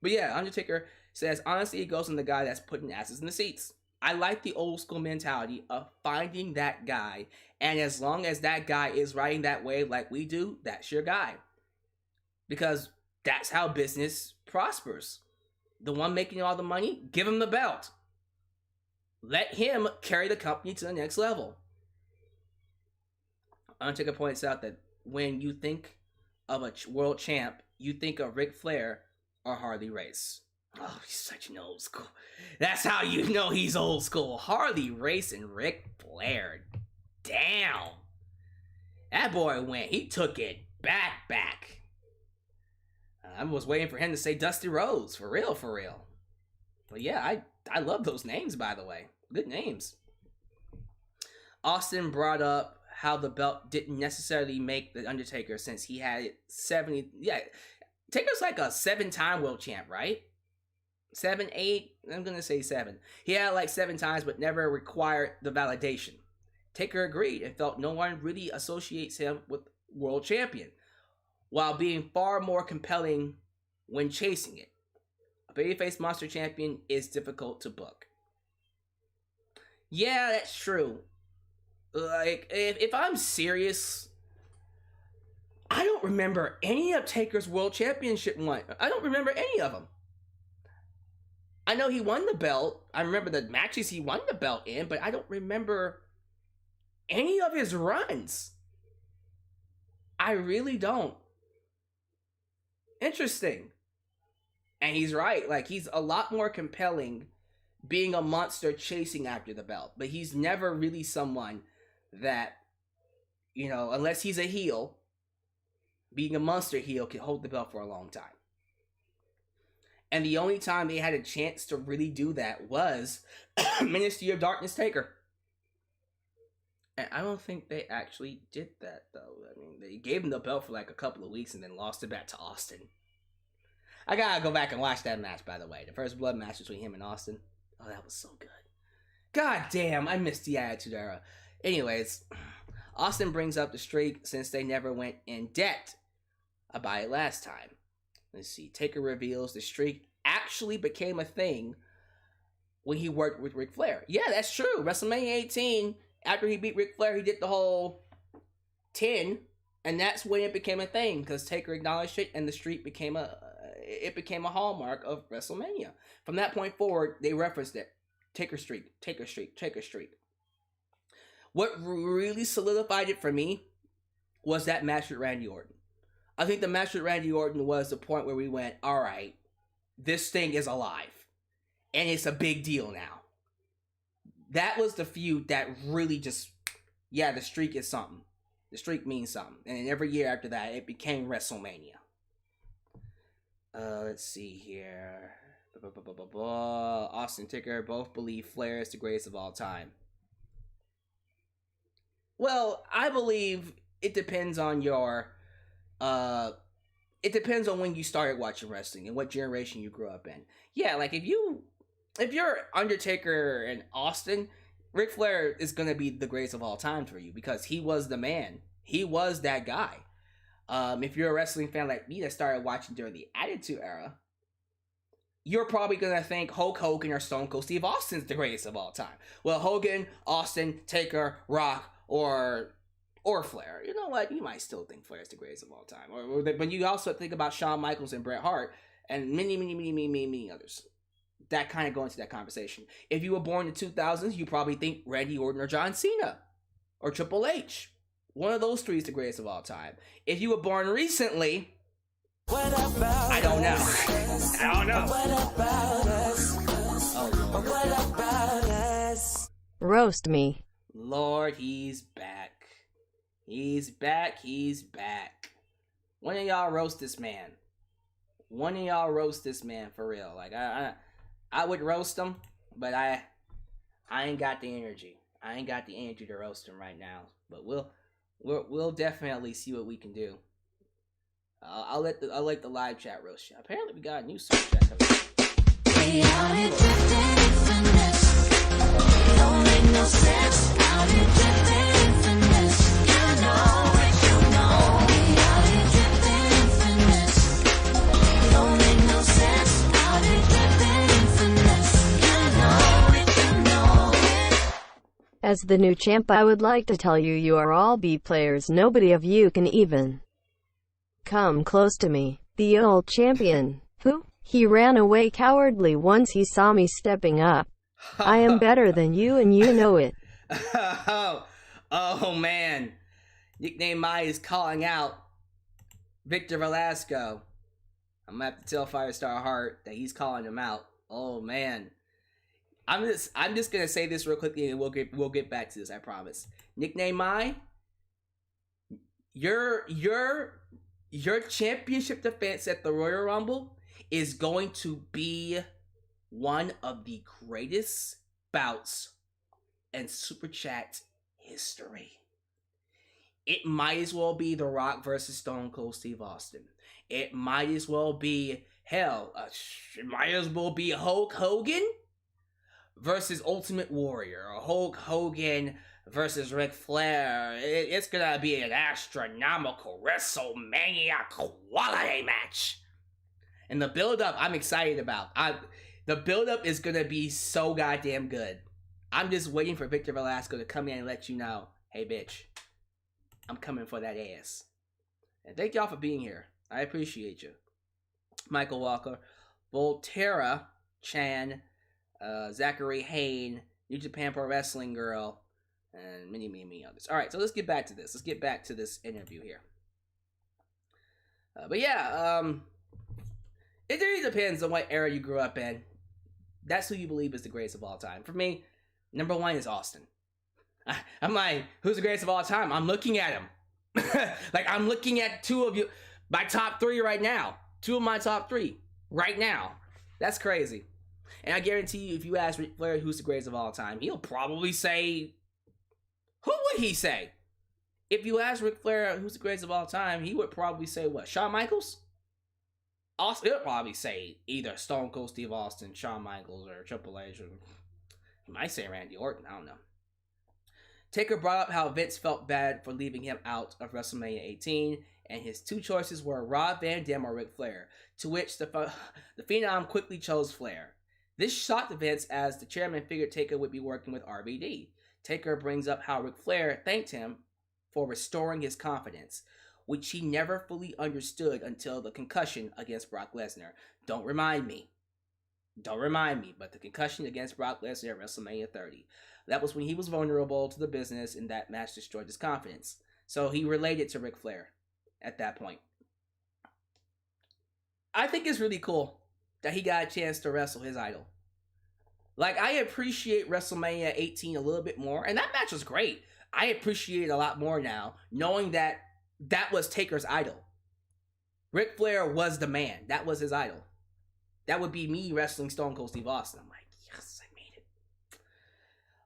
But yeah, Undertaker says, honestly, it goes on the guy that's putting asses in the seats. I like the old school mentality of finding that guy. And as long as that guy is riding that wave like we do, that's your guy. Because that's how business prospers. The one making all the money, give him the belt. Let him carry the company to the next level. Undertaker points out that when you think of a world champ, you think of Ric Flair or Harley Race. Oh, he's such an old school. That's how you know he's old school. Harley Race and Ric Flair. Damn. That boy went. He took it back. I was waiting for him to say Dusty Rhodes. For real. But yeah, I love those names, by the way. Good names. Austin brought up how the belt didn't necessarily make The Undertaker since he had 70. Yeah, Taker's like a 7-time world champ, right? 7, 8. I'm gonna say 7. He had like 7 times, but never required the validation. Taker agreed and felt no one really associates him with world champion, while being far more compelling when chasing it. A babyface monster champion is difficult to book. Yeah, that's true. Like, if I'm serious, I don't remember any of Taker's world championship one. I don't remember any of them. I know he won the belt. I remember the matches he won the belt in, but I don't remember any of his runs. I really don't. Interesting. And he's right. Like, he's a lot more compelling being a monster chasing after the belt. But he's never really someone that, you know, unless he's a heel, being a monster heel can hold the belt for a long time. And the only time they had a chance to really do that was Ministry of Darkness Taker. And I don't think they actually did that, though. I mean, they gave him the belt for like a couple of weeks and then lost it back to Austin. I gotta go back and watch that match, by the way. The first blood match between him and Austin. Oh, that was so good. God damn, I missed the Attitude Era. Anyways, Austin brings up the streak since they never went in debt about it last time. Let's see. Taker reveals the streak actually became a thing when he worked with Ric Flair. Yeah, that's true. WrestleMania 18, after he beat Ric Flair, he did the whole 10, and that's when it became a thing because Taker acknowledged it, and the streak became a hallmark of WrestleMania. From that point forward, they referenced it. Taker streak, Taker streak, Taker streak. What really solidified it for me was that match with Randy Orton. I think the match with Randy Orton was the point where we went, all right, this thing is alive. And it's a big deal now. That was the feud that really just, yeah, the streak is something. The streak means something. And then every year after that, it became WrestleMania. Let's see here. Austin Taker both believe Flair is the greatest of all time. Well, I believe it depends on your... it depends on when you started watching wrestling and what generation you grew up in. Yeah, like if you're Undertaker and Austin, Ric Flair is gonna be the greatest of all time for you because he was the man. He was that guy. If you're a wrestling fan like me that started watching during the Attitude Era, you're probably gonna think Hulk Hogan or Stone Cold Steve Austin's the greatest of all time. Well, Hogan, Austin, Taker, Rock, or Flair. You know what? You might still think Flair's the greatest of all time. But you also think about Shawn Michaels and Bret Hart and many others. That kind of go into that conversation. If you were born in the 2000s, you probably think Randy Orton or John Cena or Triple H. One of those three is the greatest of all time. If you were born recently, I don't know. I don't know. Oh, roast me. Lord, he's back. He's back. He's back. When of y'all roast this man? One of y'all roast this man for real. Like I would roast him, but I ain't got the energy. I ain't got the energy to roast him right now. But we'll definitely see what we can do. I'll let the live chat roast you. Apparently we got a new super chat coming. Don't make no sense. How you drifting finesse? You know it, you know. How you drifting finesse? Don't make no sense. How you drifting finesse? You know it, you know it. As the new champ, I would like to tell you, you are all B players. Nobody of you can even come close to me. The old champion, who? He ran away cowardly once he saw me stepping up. I am better than you and you know it. Oh man. Nickname Mai is calling out Victor Velasco. I'm gonna have to tell Firestar Hart that he's calling him out. Oh man. I'm just gonna say this real quickly and we'll get back to this, I promise. Nickname Mai, your championship defense at the Royal Rumble is going to be one of the greatest bouts in Super Chat history. It might as well be The Rock versus Stone Cold Steve Austin. It might as well be, hell, it might as well be Hulk Hogan versus Ultimate Warrior, or Hulk Hogan versus Ric Flair. It's gonna be an astronomical WrestleMania quality match. And the build-up, I'm excited about. The build-up is gonna be so goddamn good. I'm just waiting for Victor Velasco to come in and let you know, hey bitch, I'm coming for that ass. And thank y'all for being here. I appreciate you. Michael Walker, Volterra Chan, Zachary Hain, New Japan Pro Wrestling Girl, and many others. Alright, so let's get back to this. Let's get back to this interview here. But yeah, it really depends on what era you grew up in. That's who you believe is the greatest of all time. For me, number one is Austin. I'm like, who's the greatest of all time? I'm looking at him. Like, I'm looking at two of you, my top three right now. Two of my top three right now. That's crazy. And I guarantee you, if you ask Ric Flair who's the greatest of all time, he'll probably say, who would he say? If you ask Ric Flair who's the greatest of all time, he would probably say what? Shawn Michaels? Austin, he'll probably say either Stone Cold Steve Austin, Shawn Michaels, or Triple H. Or he might say Randy Orton. I don't know. Taker brought up how Vince felt bad for leaving him out of WrestleMania 18, and his two choices were Rob Van Dam or Ric Flair, to which the Phenom quickly chose Flair. This shocked Vince as the chairman figured Taker would be working with RVD. Taker brings up how Ric Flair thanked him for restoring his confidence, which he never fully understood until the concussion against Brock Lesnar. Don't remind me, but the concussion against Brock Lesnar at WrestleMania 30. That was when he was vulnerable to the business, and that match destroyed his confidence. So he related to Ric Flair at that point. I think it's really cool that he got a chance to wrestle his idol. Like, I appreciate WrestleMania 18 a little bit more, and that match was great. I appreciate it a lot more now, knowing that that was Taker's idol. Ric Flair was the man. That was his idol. That would be me wrestling Stone Cold Steve Austin. I'm like, yes, I made it.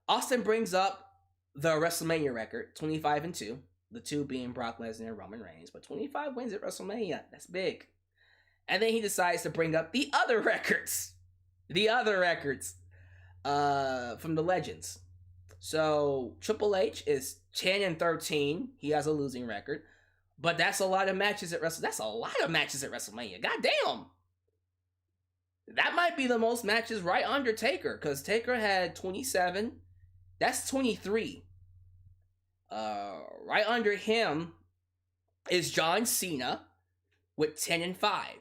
Austin brings up the WrestleMania record, 25-2. The two being Brock Lesnar and Roman Reigns. But 25 wins at WrestleMania. That's big. And then he decides to bring up the other records. From the Legends. So Triple H is 10-13. He has a losing record. But that's a lot of matches at WrestleMania. God damn. That might be the most matches right under Taker, because Taker had 27. That's 23. Right under him is John Cena with 10-5.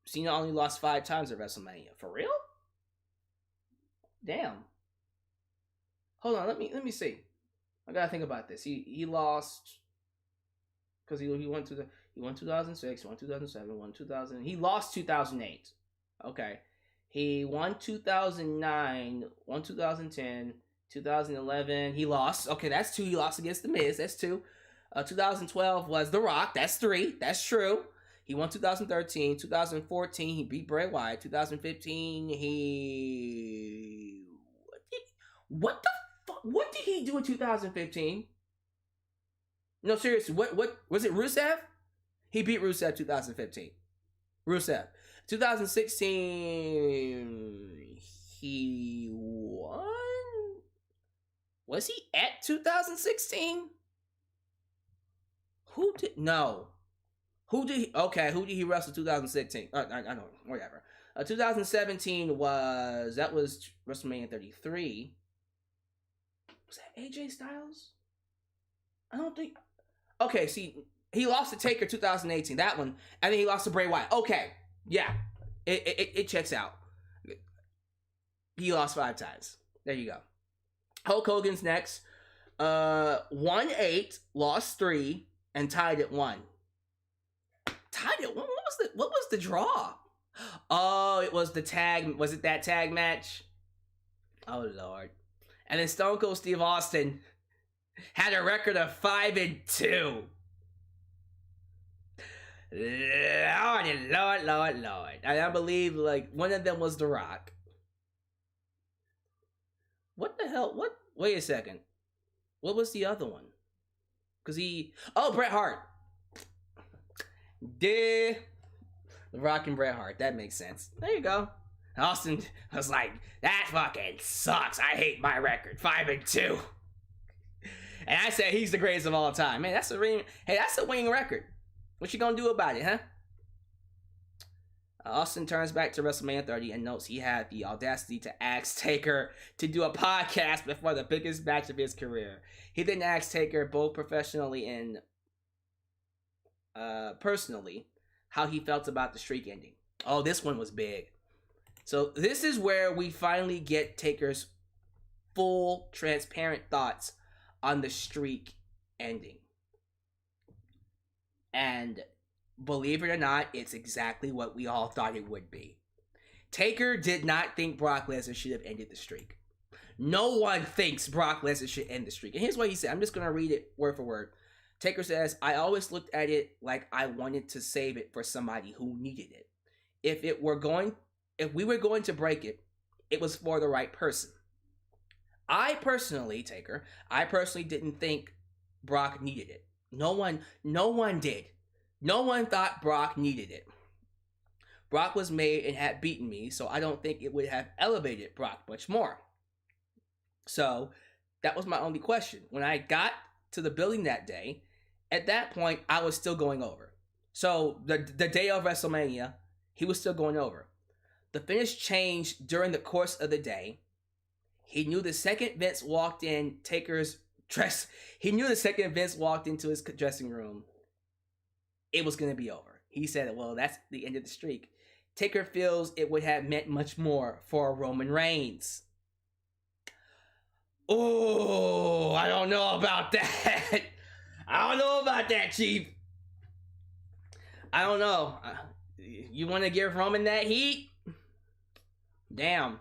Cena only lost 5 times at WrestleMania. For real? Damn. Hold on, let me see. I gotta think about this. He lost because he went 2006, he won 2007, won 2000. He lost 2008. Okay. He won 2009, won 2010, 2011. He lost. Okay, that's 2. He lost against The Miz. That's 2. 2012 was The Rock. That's 3. That's true. He won 2013. 2014, he beat Bray Wyatt. 2015, what the fuck? What did he do in 2015? No, seriously. What was it? Rusev? He beat Rusev 2015. Rusev. 2016, he won? Was he at 2016? Who did he wrestle 2016? I don't know, whatever. 2017 was WrestleMania 33. Was that AJ Styles? I don't think. Okay, see, he lost to Taker 2018, that one, and then he lost to Bray Wyatt. Okay, yeah, it checks out. He lost 5 times. There you go. Hulk Hogan's next. Won 8, lost 3, and tied at 1. Tied at 1? What was the draw? Oh, it was the tag. Was it that tag match? Oh Lord. And then Stone Cold Steve Austin had a record of 5-2. Lord. And I believe like one of them was The Rock. What the hell? What? Wait a second. What was the other one? Because Bret Hart. The Rock and Bret Hart. That makes sense. There you go. Austin was like, that fucking sucks. I hate my record. 5-2. And I said he's the greatest of all time. Man, that's a winning record. What you gonna do about it, huh? Austin turns back to WrestleMania 30 and notes he had the audacity to ask Taker to do a podcast before the biggest match of his career. He then asked Taker, both professionally and personally, how he felt about the streak ending. Oh, this one was big. So this is where we finally get Taker's full, transparent thoughts on the streak ending. And believe it or not, it's exactly what we all thought it would be. Taker did not think Brock Lesnar should have ended the streak. No one thinks Brock Lesnar should end the streak. And here's what he said. I'm just going to read it word for word. Taker says, I always looked at it like I wanted to save it for somebody who needed it. If we were going to break it, it was for the right person. I personally didn't think Brock needed it. No one did. No one thought Brock needed it. Brock was made and had beaten me, so I don't think it would have elevated Brock much more. So that was my only question. When I got to the building that day, at that point, I was still going over. So the day of WrestleMania, he was still going over. The finish changed during the course of the day. He knew the second Vince walked in Taker's dress. He knew the second Vince walked into his dressing room, it was going to be over. He said, well, that's the end of the streak. Taker feels it would have meant much more for Roman Reigns. Oh, I don't know about that. I don't know about that, Chief. I don't know. You want to give Roman that heat? Damn.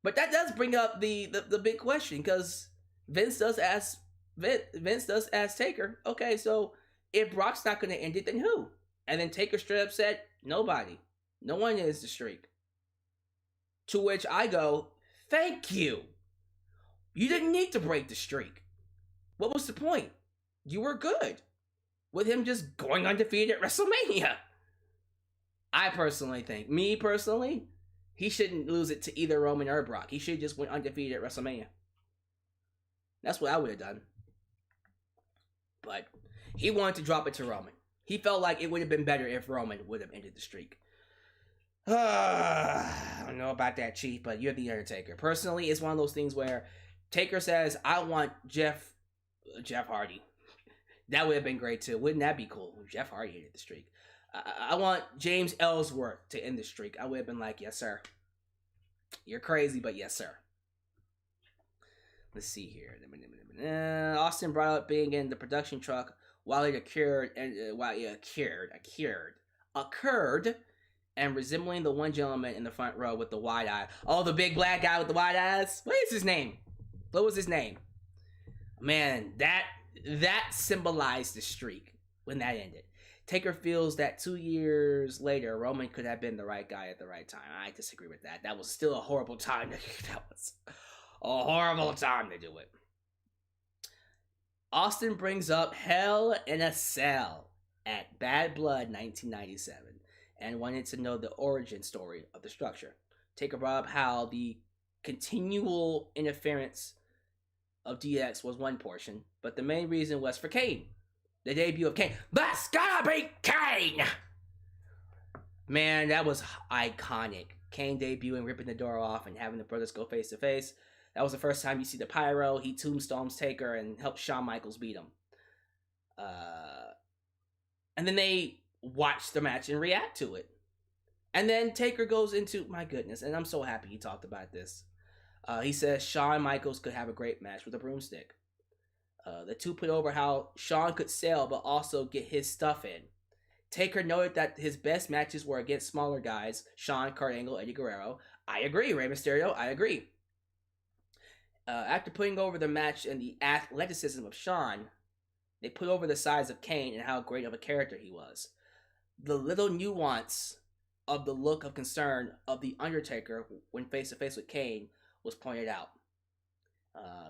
But that does bring up the big question, because Vince does ask Taker, okay, so if Brock's not going to end it, then who? And then Taker straight up said, nobody. No one ends the streak. To which I go, thank you. You didn't need to break the streak. What was the point? You were good with him just going undefeated at WrestleMania. I personally think, he shouldn't lose it to either Roman or Brock. He should just went undefeated at WrestleMania. That's what I would have done. But he wanted to drop it to Roman. He felt like it would have been better if Roman would have ended the streak. I don't know about that, Chief, but you're the Undertaker. Personally, it's one of those things where Taker says, I want Jeff Hardy. That would have been great too. Wouldn't that be cool? Jeff Hardy ended the streak. I want James Ellsworth to end the streak. I would have been like, yes, sir. You're crazy, but yes, sir. Let's see here. Austin brought up being in the production truck while it occurred, and resembling the one gentleman in the front row with the wide eye. Oh, the big black guy with the wide eyes. What is his name? What was his name? Man, that symbolized the streak when that ended. Taker feels that 2 years later, Roman could have been the right guy at the right time. I disagree with that. That was still a horrible time. That was a horrible time to do it. Austin brings up Hell in a Cell at Bad Blood 1997 and wanted to know the origin story of the structure. Taker brought up how the continual interference of DX was one portion, but the main reason was for Kane. The debut of Kane. That's gotta be Kane! Man, that was iconic. Kane debuting, ripping the door off, and having the brothers go face to face. That was the first time you see the pyro. He tombstones Taker and helps Shawn Michaels beat him. And then they watch the match and react to it. And then Taker goes into, my goodness, and I'm so happy he talked about this. He says Shawn Michaels could have a great match with a broomstick. The two put over how Shawn could sell but also get his stuff in. Taker noted that his best matches were against smaller guys, Shawn, Kurt Angle, Eddie Guerrero. I agree, Rey Mysterio, I agree. After putting over the match and the athleticism of Shawn, they put over the size of Kane and how great of a character he was. The little nuance of the look of concern of The Undertaker when face to face with Kane was pointed out.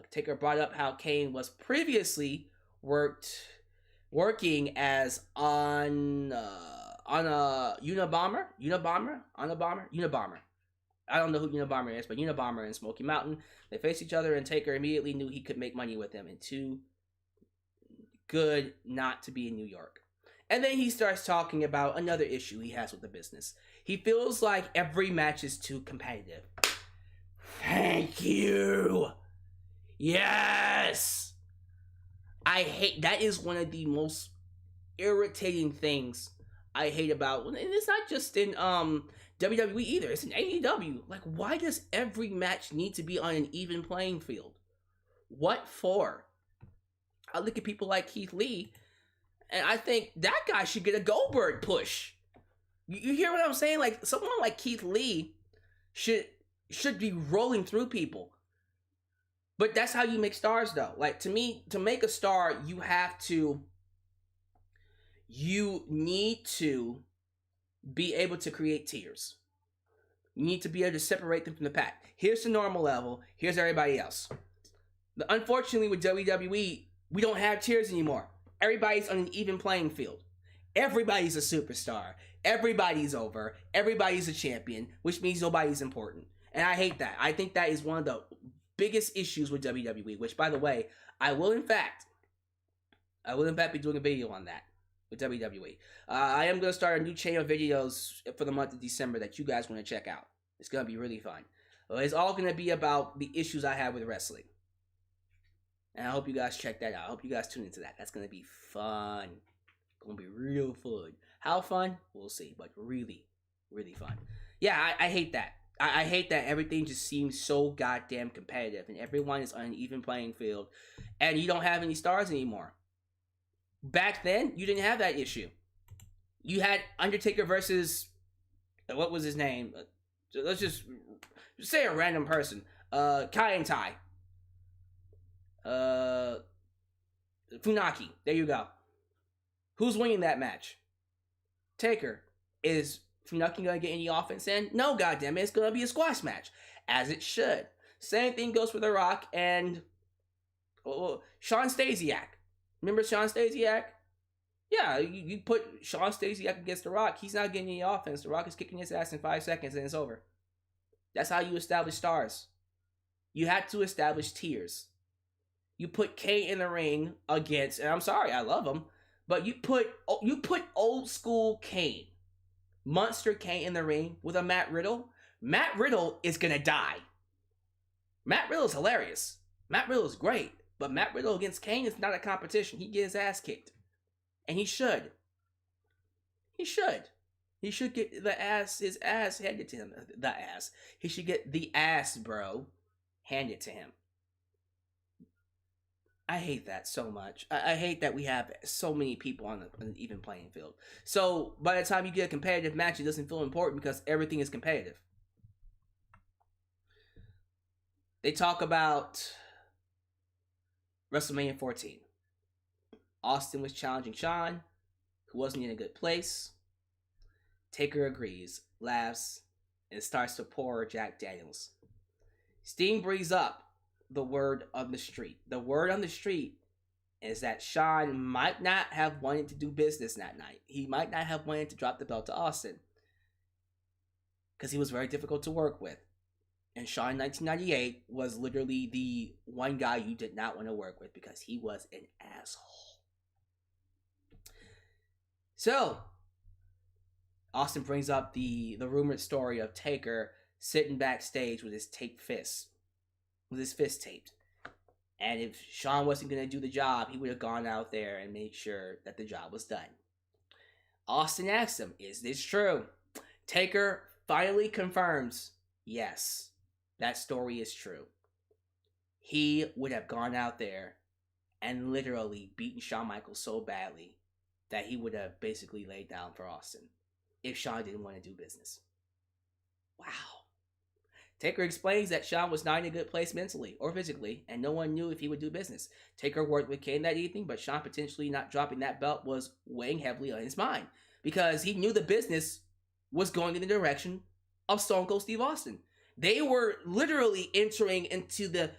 Taker brought up how Kane was previously working as on a Unabomber. I don't know who Unabomber is, but Unabomber and Smoky Mountain, they faced each other, and Taker immediately knew he could make money with them, and too good not to be in New York. And then he starts talking about another issue he has with the business. He feels like every match is too competitive. Thank you. Yes. I hate, that is one of the most irritating things I hate about, and it's not just in WWE either, it's in AEW. Like, why does every match need to be on an even playing field? What for? I look at people like Keith Lee, and I think that guy should get a Goldberg push. You hear what I'm saying? Like, someone like Keith Lee should be rolling through people. But that's how you make stars, though. Like, to me, to make a star, you need to be able to create tiers. You need to be able to separate them from the pack. Here's the normal level. Here's everybody else. Unfortunately, with WWE, we don't have tiers anymore. Everybody's on an even playing field. Everybody's a superstar. Everybody's over. Everybody's a champion, which means nobody's important. And I hate that. I think that is one of the biggest issues with WWE, which, by the way, I will in fact be doing a video on that with WWE. I am going to start a new chain of videos for the month of December that you guys want to check out. It's going to be really fun. It's all going to be about the issues I have with wrestling. And I hope you guys check that out. I hope you guys tune into that. That's going to be fun. Going to be real fun. How fun? We'll see. But really, really fun. Yeah, I hate that. I hate that everything just seems so goddamn competitive. And everyone is on an even playing field. And you don't have any stars anymore. Back then, you didn't have that issue. You had Undertaker versus... What was his name? Let's just say a random person. Kai and Tai. Funaki. There you go. Who's winning that match? Taker. Is Funaki gonna get any offense in? No, goddammit, it's gonna be a squash match. As it should. Same thing goes for The Rock and Sean Stasiak. Remember Sean Stasiak? Yeah, you put Sean Stasiak against The Rock, he's not getting any offense. The Rock is kicking his ass in 5 seconds and it's over. That's how you establish stars. You had to establish tiers. You put Kane in the ring against, and I'm sorry, I love him, but you put old school Kane, Monster Kane in the ring with a Matt Riddle. Matt Riddle is gonna die. Matt Riddle is hilarious. Matt Riddle is great, but Matt Riddle against Kane is not a competition. He gets his ass kicked, and he should. He should get his ass handed to him. He should get the ass, bro, handed to him. I hate that so much. I hate that we have so many people on an even playing field. So by the time you get a competitive match, it doesn't feel important because everything is competitive. They talk about WrestleMania 14. Austin was challenging Shawn, who wasn't in a good place. Taker agrees, laughs, and starts to pour Jack Daniels. Sting brings up the word on the street. The word on the street is that Shawn might not have wanted to do business that night. He might not have wanted to drop the belt to Austin because he was very difficult to work with. And Shawn in 1998 was literally the one guy you did not want to work with because he was an asshole. So, Austin brings up the rumored story of Taker sitting backstage with his taped fist. With his fist taped. And if Shawn wasn't going to do the job, he would have gone out there and made sure that the job was done. Austin asks him, is this true? Taker finally confirms, yes, that story is true. He would have gone out there and literally beaten Shawn Michaels so badly that he would have basically laid down for Austin if Shawn didn't want to do business. Wow. Taker explains that Shawn was not in a good place mentally or physically, and no one knew if he would do business. Taker worked with Kane that evening, but Shawn potentially not dropping that belt was weighing heavily on his mind because he knew the business was going in the direction of Stone Cold Steve Austin. They were literally entering into the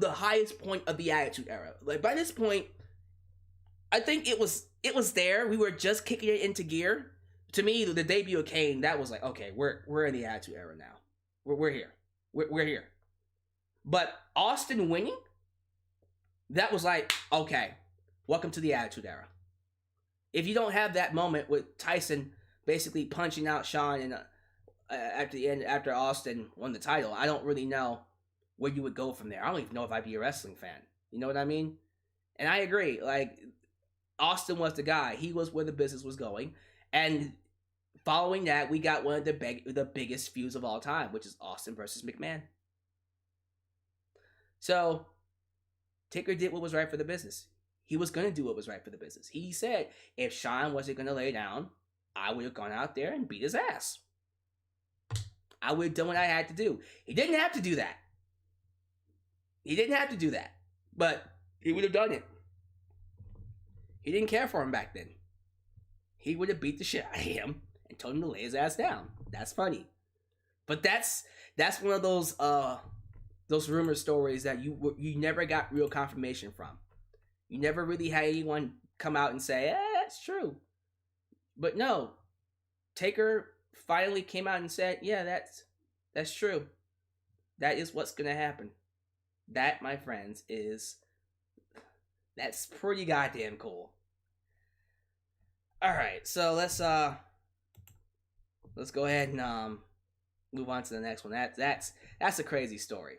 highest point of the Attitude Era. Like by this point, I think it was there. We were just kicking it into gear. To me, the debut of Kane, that was like, okay, we're in the Attitude Era now. We're here. We're here. But Austin winning, that was like, okay, welcome to the Attitude Era. If you don't have that moment with Tyson basically punching out Shawn and at the end after Austin won the title, I don't really know where you would go from there. I don't even know if I'd be a wrestling fan. You know what I mean? And I agree. Like, Austin was the guy. He was where the business was going. And following that, we got one of the biggest feuds of all time, which is Austin versus McMahon. So, Taker did what was right for the business. He was going to do what was right for the business. He said, if Shawn wasn't going to lay down, I would have gone out there and beat his ass. I would have done what I had to do. He didn't have to do that. But he would have done it. He didn't care for him back then. He would have beat the shit out of him and told him to lay his ass down. That's funny. But that's one of those rumor stories that you never got real confirmation from. You never really had anyone come out and say, that's true. But no, Taker finally came out and said, yeah, that's true. That is what's going to happen. That, my friends, that's pretty goddamn cool. All right, so let's go ahead and move on to the next one. That's a crazy story.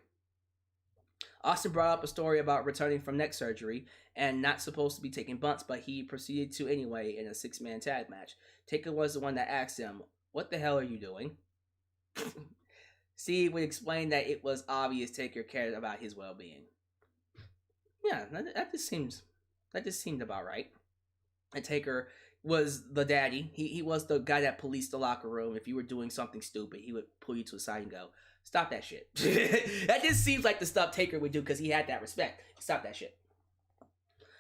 Austin brought up a story about returning from neck surgery and not supposed to be taking bumps, but he proceeded to anyway in a 6-man tag match. Taker was the one that asked him, "What the hell are you doing?" Steve would explain that it was obvious Taker cared about his well-being. Yeah, that just seemed about right. And Taker was the daddy. He was the guy that policed the locker room. If you were doing something stupid, he would pull you to the side and go, "Stop that shit." That just seems like the stuff Taker would do because he had that respect. Stop that shit.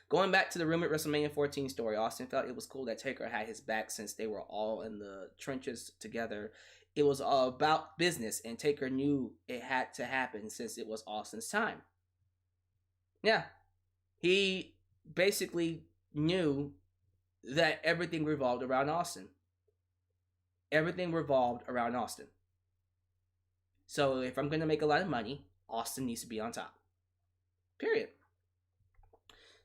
Going back to the rumored WrestleMania 14 story, Austin felt it was cool that Taker had his back since they were all in the trenches together. It was all about business, and Taker knew it had to happen since it was Austin's time. Yeah. He basically knew that everything revolved around Austin. Everything revolved around Austin. So if I'm going to make a lot of money, Austin needs to be on top. Period.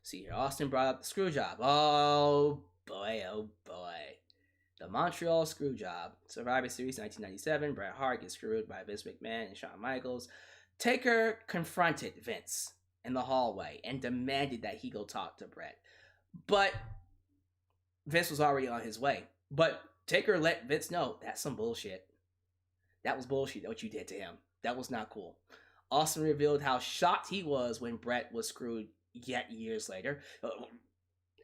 See here, Austin brought up the screw job. Oh boy. The Montreal screw job. Survivor Series 1997. Bret Hart gets screwed by Vince McMahon and Shawn Michaels. Taker confronted Vince in the hallway and demanded that he go talk to Bret. But Vince was already on his way. But Taker let Vince know that's some bullshit. That was bullshit what you did to him. That was not cool. Austin revealed how shocked he was when Bret was screwed yet years later.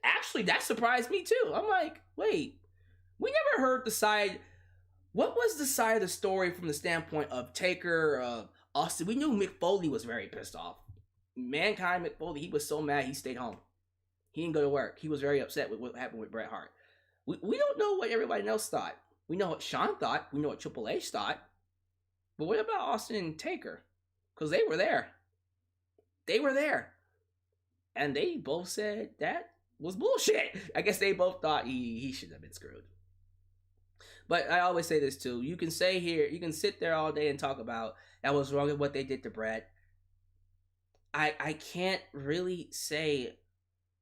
Actually, that surprised me too. I'm like, wait, we never heard the side. What was the side of the story from the standpoint of Taker, Austin? We knew Mick Foley was very pissed off. Mankind Mick Foley, he was so mad he stayed home. He didn't go to work. He was very upset with what happened with Bret Hart. We don't know what everybody else thought. We know what Shawn thought. We know what Triple H thought. But what about Austin and Taker? Because they were there. They were there. And they both said that was bullshit. I guess they both thought he should have been screwed. But I always say this too. You can sit there all day and talk about that was wrong with what they did to Bret. I can't really say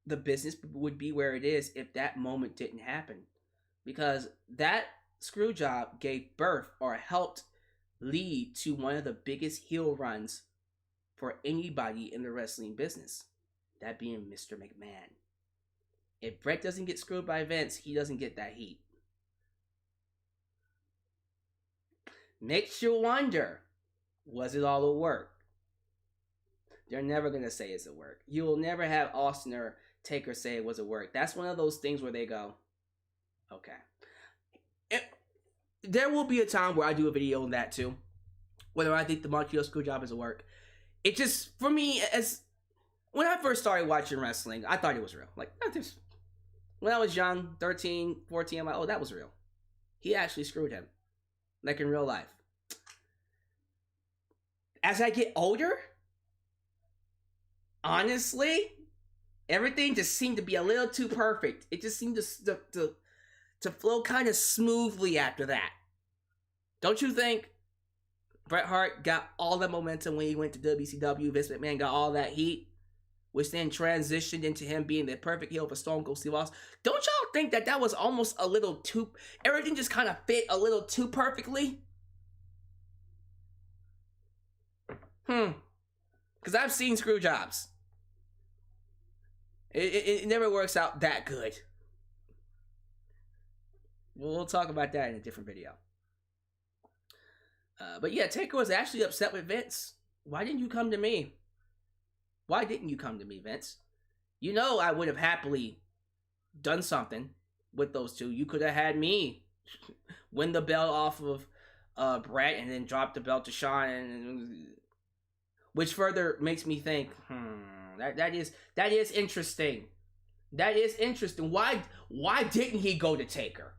the business would be where it is if that moment didn't happen. Because that screw job gave birth or helped lead to one of the biggest heel runs for anybody in the wrestling business. That being Mr. McMahon. If Bret doesn't get screwed by Vince, he doesn't get that heat. Makes you wonder, was it all a work? They're never going to say it's a work. You will never have Austin or Taker say it was a work. That's one of those things where they go, okay. There will be a time where I do a video on that too. Whether I think the Montreal Screwjob is a work. It just, for me, when I first started watching wrestling, I thought it was real. Like, when I was young, 13, 14, I'm like, oh, that was real. He actually screwed him. Like in real life. as I get older, honestly, everything just seemed to be a little too perfect. It just seemed to flow kind of smoothly after that. Don't you think? Bret Hart got all the momentum when he went to WCW. Vince McMahon got all that heat, which then transitioned into him being the perfect heel for Stone Cold Steve Austin. Don't y'all think that was almost a little too... Everything just kind of fit a little too perfectly? Because I've seen screw jobs. It never works out that good. We'll talk about that in a different video. But yeah, Taker was actually upset with Vince. Why didn't you come to me? Why didn't you come to me, Vince? You know I would have happily done something with those two. You could have had me win the belt off of Bret and then drop the belt to Shawn, which further makes me think, that is interesting. That is interesting. Why didn't he go to Taker?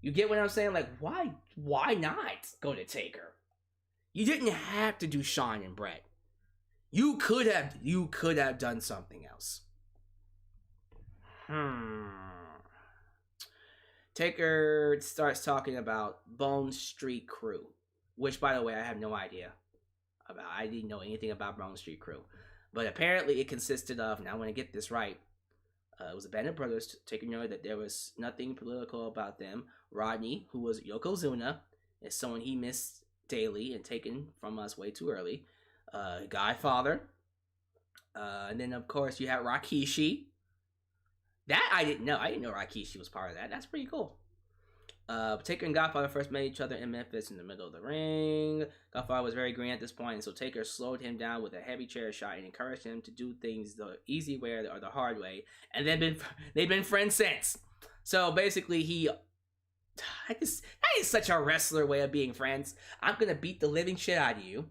You get what I'm saying? Like, why not go to Taker? You didn't have to do Shawn and Bret. You could have done something else. Taker starts talking about Bone Street Crew, which, by the way, I have no idea about. I didn't know anything about Bone Street Crew, but apparently it consisted of, and I want to get this right, it was a band of brothers. Taker noted that there was nothing political about them. Rodney, who was Yokozuna, is someone he missed daily and taken from us way too early. Godfather. And then, of course, you had Rikishi. That I didn't know. I didn't know Rikishi was part of that. That's pretty cool. Taker and Godfather first met each other in Memphis in the middle of the ring. Godfather was very green at this point, and so Taker slowed him down with a heavy chair shot and encouraged him to do things the easy way or the hard way. And they've been friends since. So basically, that is such a wrestler way of being friends. I'm gonna beat the living shit out of you,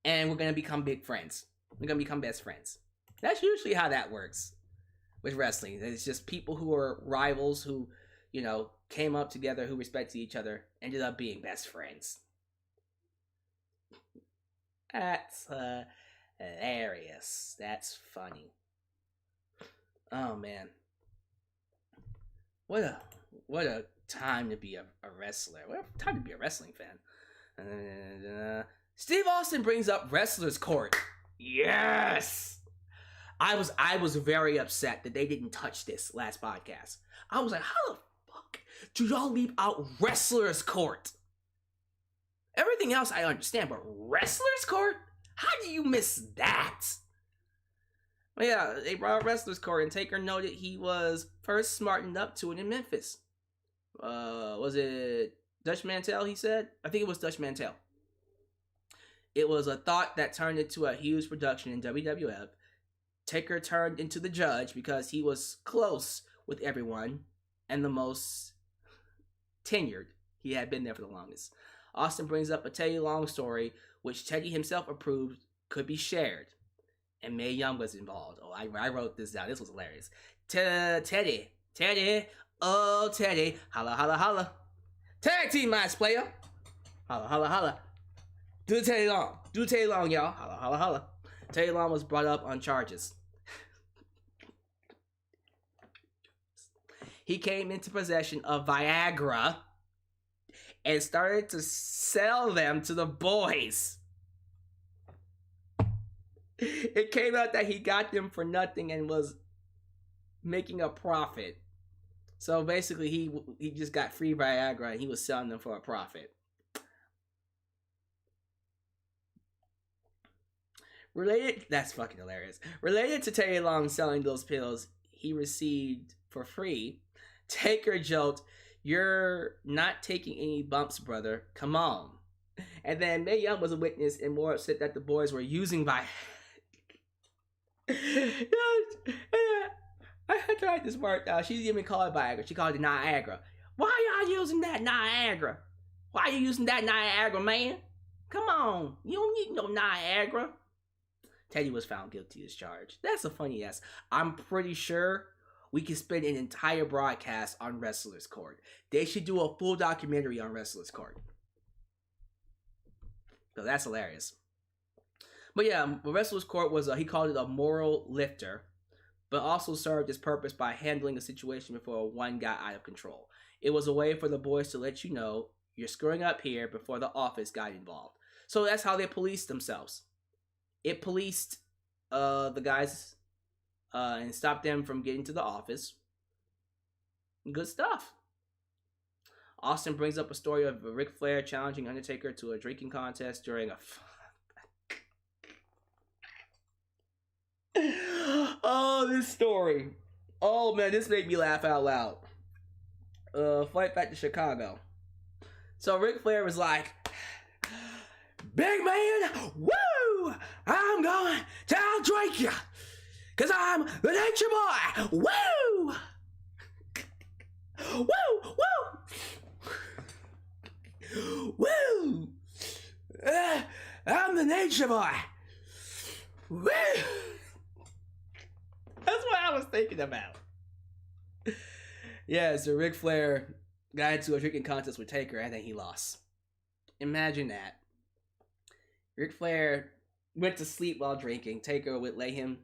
and we're gonna become big friends. We're gonna become best friends. That's usually how that works with wrestling. It's just people who are rivals who, you know, came up together, who respected each other, ended up being best friends. That's hilarious. That's funny. Oh man, what a time to be a wrestler. What a time to be a wrestling fan. Steve Austin brings up Wrestler's Court. Yes! I was very upset that they didn't touch this last podcast. I was like, how the fuck do y'all leave out Wrestler's Court? Everything else I understand, but Wrestler's Court? How do you miss that? Well, yeah, they brought up Wrestler's Court, and Taker noted he was first smartened up to it in Memphis. Was it Dutch Mantel, he said? I think it was Dutch Mantel. It was a thought that turned into a huge production in WWF. Taker turned into the judge because he was close with everyone and the most tenured. He had been there for the longest. Austin brings up a Teddy Long story, which Teddy himself approved could be shared. And Mae Young was involved. Oh, I wrote this down. This was hilarious. Teddy. Oh, Teddy. Holla, holla, holla. Tag team match, player. Holla, holla, holla. Do the Teddy Long. Do the Teddy Long, y'all. Holla, holla, holla. Teddy Long was brought up on charges. He came into possession of Viagra and started to sell them to the boys. It came out that he got them for nothing and was making a profit. So basically, he just got free Viagra and he was selling them for a profit. That's fucking hilarious. Related to Teddy Long selling those pills he received for free, Taker joked, "You're not taking any bumps, brother. Come on." And then Mae Young was a witness and more upset that the boys were using Viagra. I tried this part. She didn't even call it Viagra. She called it Niagara. Why y'all using that Niagara? Why are you using that Niagara, man? Come on. You don't need no Niagara. Teddy was found guilty as charged. That's a funny ass. I'm pretty sure we can spend an entire broadcast on Wrestler's Court. They should do a full documentary on Wrestler's Court. So that's hilarious. But yeah, the wrestler's court was, he called it a moral lifter, but also served its purpose by handling a situation before one got out of control. It was a way for the boys to let you know you're screwing up here before the office got involved. So that's how they policed themselves. It policed the guys and stopped them from getting to the office. Good stuff. Austin brings up a story of Ric Flair challenging Undertaker to a drinking contest during a... Oh, this story. Oh, man, this made me laugh out loud. Flight back to Chicago. So Ric Flair was like, big man, woo! I'm going to outdrink you, because I'm the nature boy. Woo! Woo! Woo! Woo! I'm the nature boy. Woo! That's what I was thinking about. Yeah, so Ric Flair got into a drinking contest with Taker and then he lost. Imagine that. Ric Flair went to sleep while drinking. Taker would lay him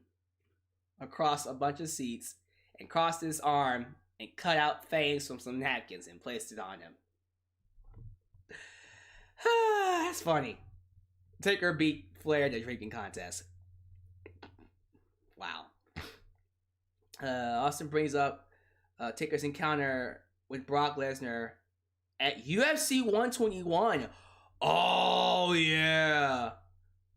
across a bunch of seats and crossed his arm and cut out fangs from some napkins and placed it on him. That's funny. Taker beat Flair in the drinking contest. Wow. Austin brings up Taker's encounter with Brock Lesnar at UFC 121. Oh, yeah.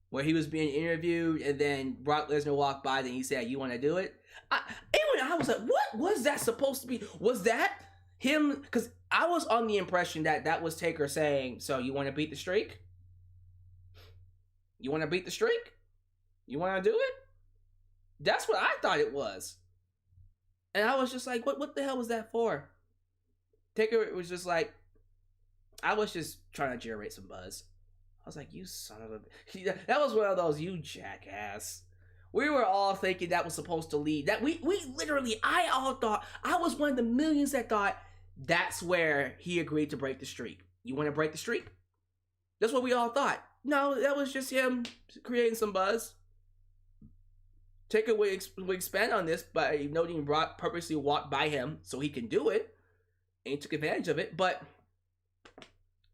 Where he was being interviewed and then Brock Lesnar walked by and he said, you want to do it? I was like, what was that supposed to be? Was that him? Because I was on the impression that that was Taker saying, so you want to beat the streak? You want to beat the streak? You want to do it? That's what I thought it was. And I was just like, what the hell was that for? Taker was just like, I was just trying to generate some buzz. I was like, you son of a... That was one of those, you jackass. We were all thinking that was supposed to lead. That we literally, I all thought, I was one of the millions that thought that's where he agreed to break the streak. You want to break the streak? That's what we all thought. No, that was just him creating some buzz. Taker would expand on this by noting Brock purposely walked by him so he can do it. And he took advantage of it. But,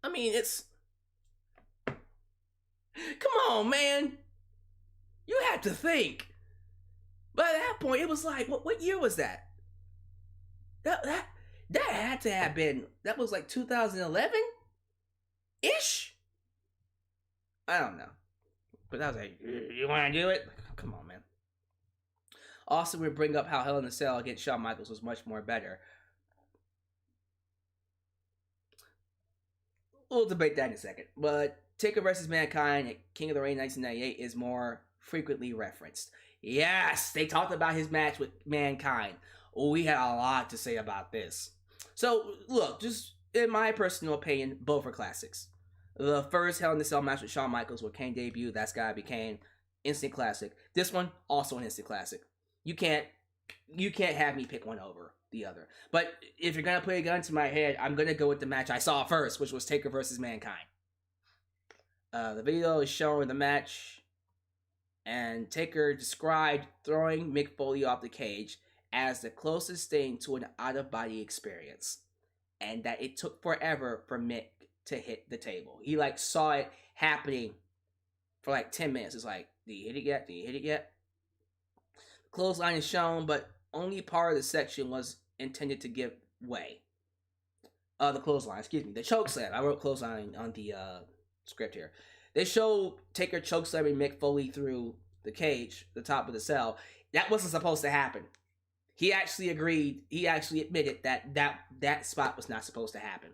I mean, it's... Come on, man. You have to think. By that point, it was like, what year was that? That had to have been, that was like 2011-ish? I don't know. But I was like, you want to do it? Come on, man. Austin would bring up how Hell in a Cell against Shawn Michaels was much more better. We'll debate that in a second. But Taker vs. Mankind at King of the Ring 1998 is more frequently referenced. Yes, they talked about his match with Mankind. We had a lot to say about this. So, look, just in my personal opinion, both are classics. The first Hell in a Cell match with Shawn Michaels where Kane debuted, that's gotta be Kane. Instant classic. This one, also an instant classic. You can't have me pick one over the other. But if you're gonna put a gun to my head, I'm gonna go with the match I saw first, which was Taker vs. Mankind. The video is showing the match, and Taker described throwing Mick Foley off the cage as the closest thing to an out-of-body experience, and that it took forever for Mick to hit the table. He saw it happening for 10 minutes. It's like, did you hit it yet? Did you hit it yet? The clothesline is shown, but only part of the section was intended to give way. The clothesline, excuse me. The chokeslam. I wrote clothesline on the script here. They show Taker chokeslamming Mick Foley through the cage, the top of the cell. That wasn't supposed to happen. He actually agreed. He actually admitted that spot was not supposed to happen.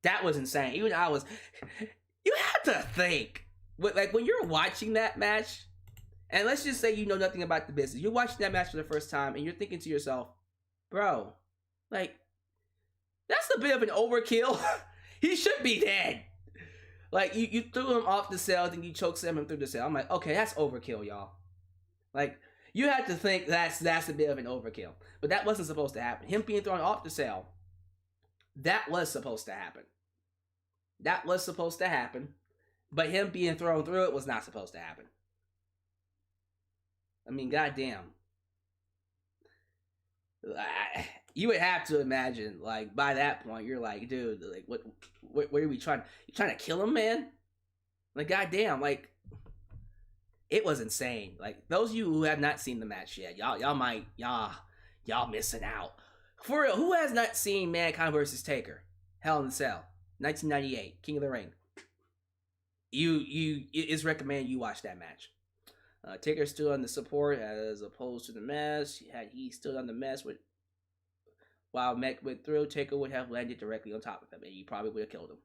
That was insane. Even I was... You have to think. When you're watching that match, and let's just say you know nothing about the business. You're watching that match for the first time, and you're thinking to yourself, bro, that's a bit of an overkill. He should be dead. You threw him off the cell, then you chokeslam him through the cell. I'm like, okay, that's overkill, y'all. You had to think that's a bit of an overkill. But that wasn't supposed to happen. Him being thrown off the cell, that was supposed to happen. That was supposed to happen. But him being thrown through it was not supposed to happen. I mean, goddamn. You would have to imagine, like, by that point, you're like, dude, like, what are we trying? You trying to kill him, man? Like, goddamn, like, it was insane. Like, those of you who have not seen the match yet, y'all missing out. For real, who has not seen Mankind versus Taker? Hell in a Cell, 1998, King of the Ring. It's recommended you watch that match. Taker stood on the support as opposed to the mess. Had he stood on the mess while Mech went through, Taker would have landed directly on top of him, and you probably would have killed him.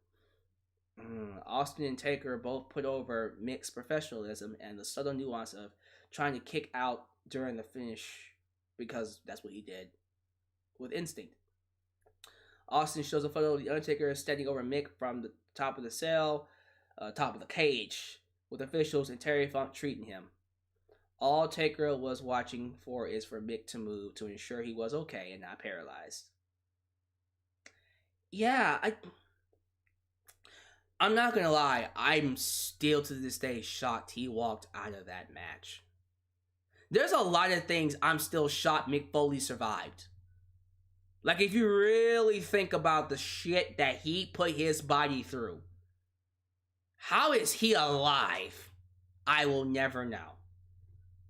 Austin and Taker both put over Mick's professionalism and the subtle nuance of trying to kick out during the finish, because that's what he did with instinct. Austin shows a photo of The Undertaker standing over Mick from the top of the cell, top of the cage, with officials and Terry Funk treating him. All Taker was watching for is for Mick to move to ensure he was okay and not paralyzed. Yeah, I'm not gonna lie, I'm still to this day shocked he walked out of that match. There's a lot of things I'm still shocked Mick Foley survived. Like, if you really think about the shit that he put his body through, how is he alive? I will never know.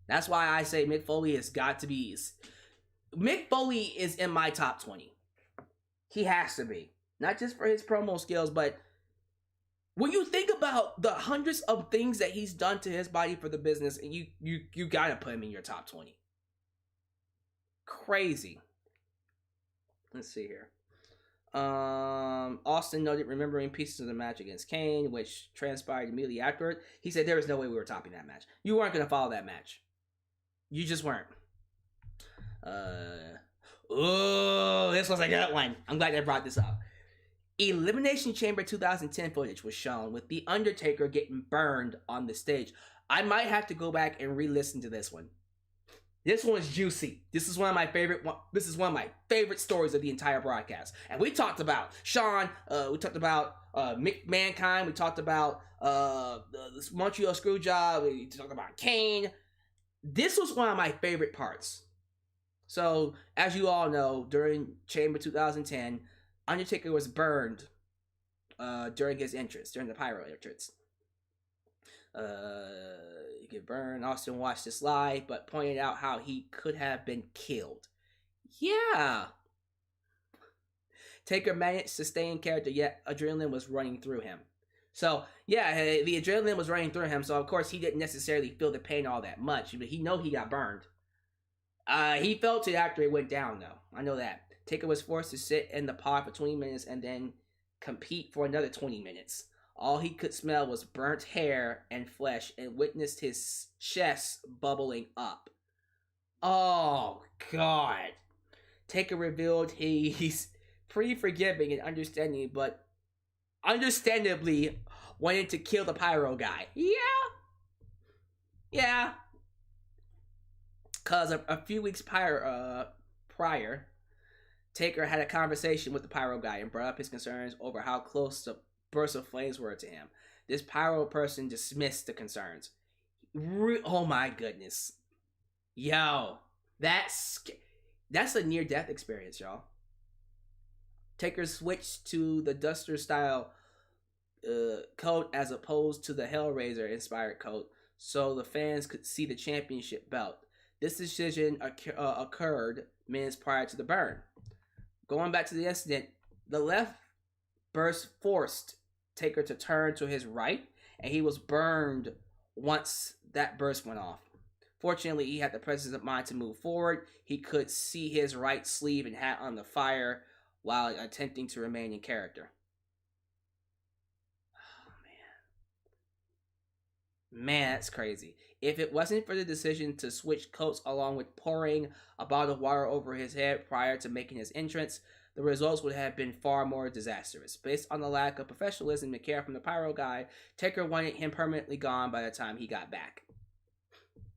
That's why I say Mick Foley has got to be... Mick Foley is in my top 20. He has to be. Not just for his promo skills, but when you think about the hundreds of things that he's done to his body for the business, and you gotta put him in your top 20. Crazy. Let's see here. Austin noted remembering pieces of the match against Kane, which transpired immediately afterward. He said there was no way we were topping that match. You weren't going to follow that match. You just weren't. Oh, this was a good one. I'm glad I brought this up. Elimination Chamber 2010 footage was shown with The Undertaker getting burned on the stage. I might have to go back and re-listen to this one. This one's juicy. This is one of my favorite stories of the entire broadcast. And we talked about Shawn. We talked about Mankind. We talked about the Montreal Screwjob. We talked about Kane. This was one of my favorite parts. So, as you all know, during Chamber 2010, Undertaker was burned during his entrance, during the pyro entrance. He get burned. Austin watched this live, but pointed out how he could have been killed. Yeah. Taker managed to stay in character, yet adrenaline was running through him. So, yeah, the adrenaline was running through him, so of course he didn't necessarily feel the pain all that much, but he know he got burned. He felt it after it went down, though. I know that. Taker was forced to sit in the pod for 20 minutes and then compete for another 20 minutes. All he could smell was burnt hair and flesh and witnessed his chest bubbling up. Oh, God. Taker revealed he's pretty forgiving and understanding, but understandably wanted to kill the pyro guy. Yeah. Because a few weeks prior, Taker had a conversation with the pyro guy and brought up his concerns over how close the bursts of flames were to him. This pyro person dismissed the concerns. Oh my goodness. Yo, that's a near-death experience, y'all. Taker switched to the Duster style coat as opposed to the Hellraiser inspired coat so the fans could see the championship belt. This decision occurred minutes prior to the burn. Going back to the incident, the left burst forced Taker to turn to his right, and he was burned once that burst went off. Fortunately, he had the presence of mind to move forward. He could see his right sleeve and hat on the fire while attempting to remain in character. Oh, man, that's crazy. If it wasn't for the decision to switch coats along with pouring a bottle of water over his head prior to making his entrance, the results would have been far more disastrous. Based on the lack of professionalism and care from the pyro guy, Taker wanted him permanently gone by the time he got back.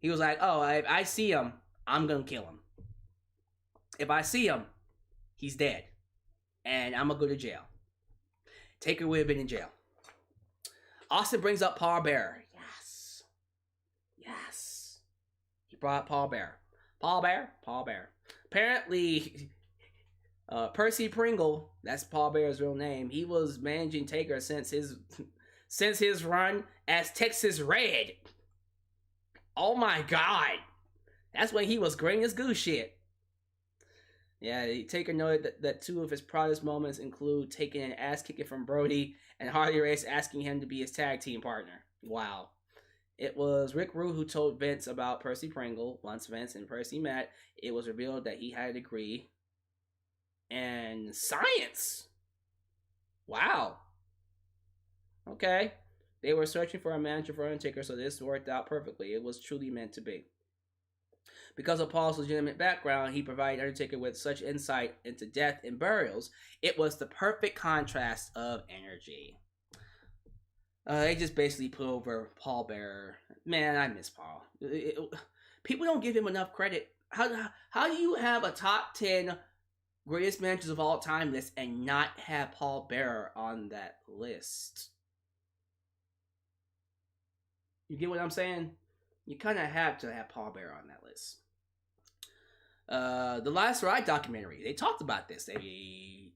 He was like, oh, if I see him, I'm going to kill him. If I see him, he's dead. And I'm going to go to jail. Taker would have been in jail. Austin brings up Paul Bearer. Yes. Yes. He brought up Paul Bearer. Paul Bearer. Apparently, Percy Pringle, that's Paul Bearer's real name, he was managing Taker since his run as Texas Red. Oh my god. That's when he was green as goose shit. Yeah, Taker noted that two of his proudest moments include taking an ass kicking from Brody and Harley Race asking him to be his tag team partner. Wow. It was Rick Rude who told Vince about Percy Pringle. Once Vince and Percy met, it was revealed that he had a degree in science. Wow. Okay. They were searching for a manager for Undertaker, so this worked out perfectly. It was truly meant to be. Because of Paul's legitimate background, he provided Undertaker with such insight into death and burials. It was the perfect contrast of energy. They just basically put over Paul Bearer. Man, I miss Paul. People don't give him enough credit. How do you have a top 10 greatest managers of all time list and not have Paul Bearer on that list? You get what I'm saying? You kind of have to have Paul Bearer on that list. The Last Ride documentary, they talked about this. They,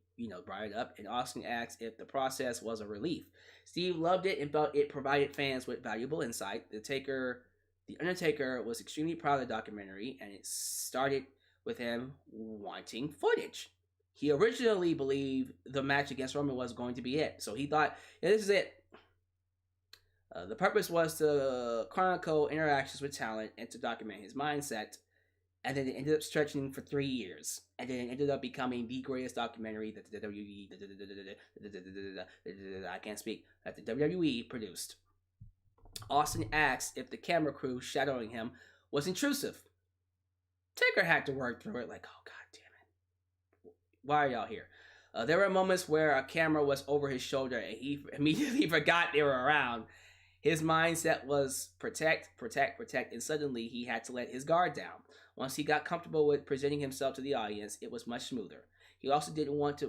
brought it up, and Austin asked if the process was a relief. Steve loved it and felt it provided fans with valuable insight. The Undertaker was extremely proud of the documentary, and it started with him wanting footage. He originally believed the match against Roman was going to be it, so he thought, yeah, this is it. The purpose was to chronicle interactions with talent and to document his mindset. And then it ended up stretching for 3 years. And then it ended up becoming the greatest documentary that the WWE, that the WWE produced. Austin asked if the camera crew shadowing him was intrusive. Taker had to work through it like, oh, god damn it. Why are y'all here? There were moments where a camera was over his shoulder and he immediately forgot they were around. His mindset was protect, and suddenly he had to let his guard down. Once he got comfortable with presenting himself to the audience, it was much smoother. He also didn't want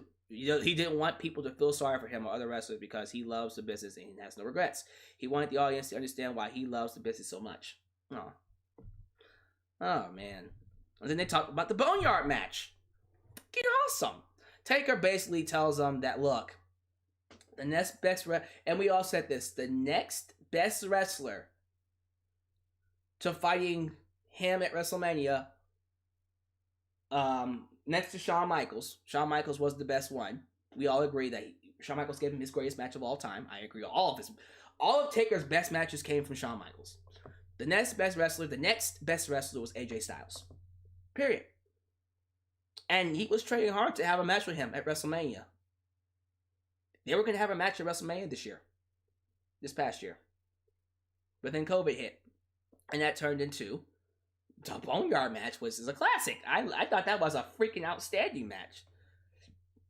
people to feel sorry for him or other wrestlers because he loves the business and has no regrets. He wanted the audience to understand why he loves the business so much. Oh man. And then they talked about the Boneyard match. Fucking awesome. Taker basically tells them that, look, the next best and we all said this, the next best wrestler to fighting him at WrestleMania, next to Shawn Michaels. Shawn Michaels was the best one. We all agree that Shawn Michaels gave him his greatest match of all time. I agree. All of Taker's best matches came from Shawn Michaels. The next best wrestler was AJ Styles. Period. And he was training hard to have a match with him at WrestleMania. They were going to have a match at WrestleMania this past year. But then COVID hit. And that turned into the Boneyard match, which is a classic. I thought that was a freaking outstanding match.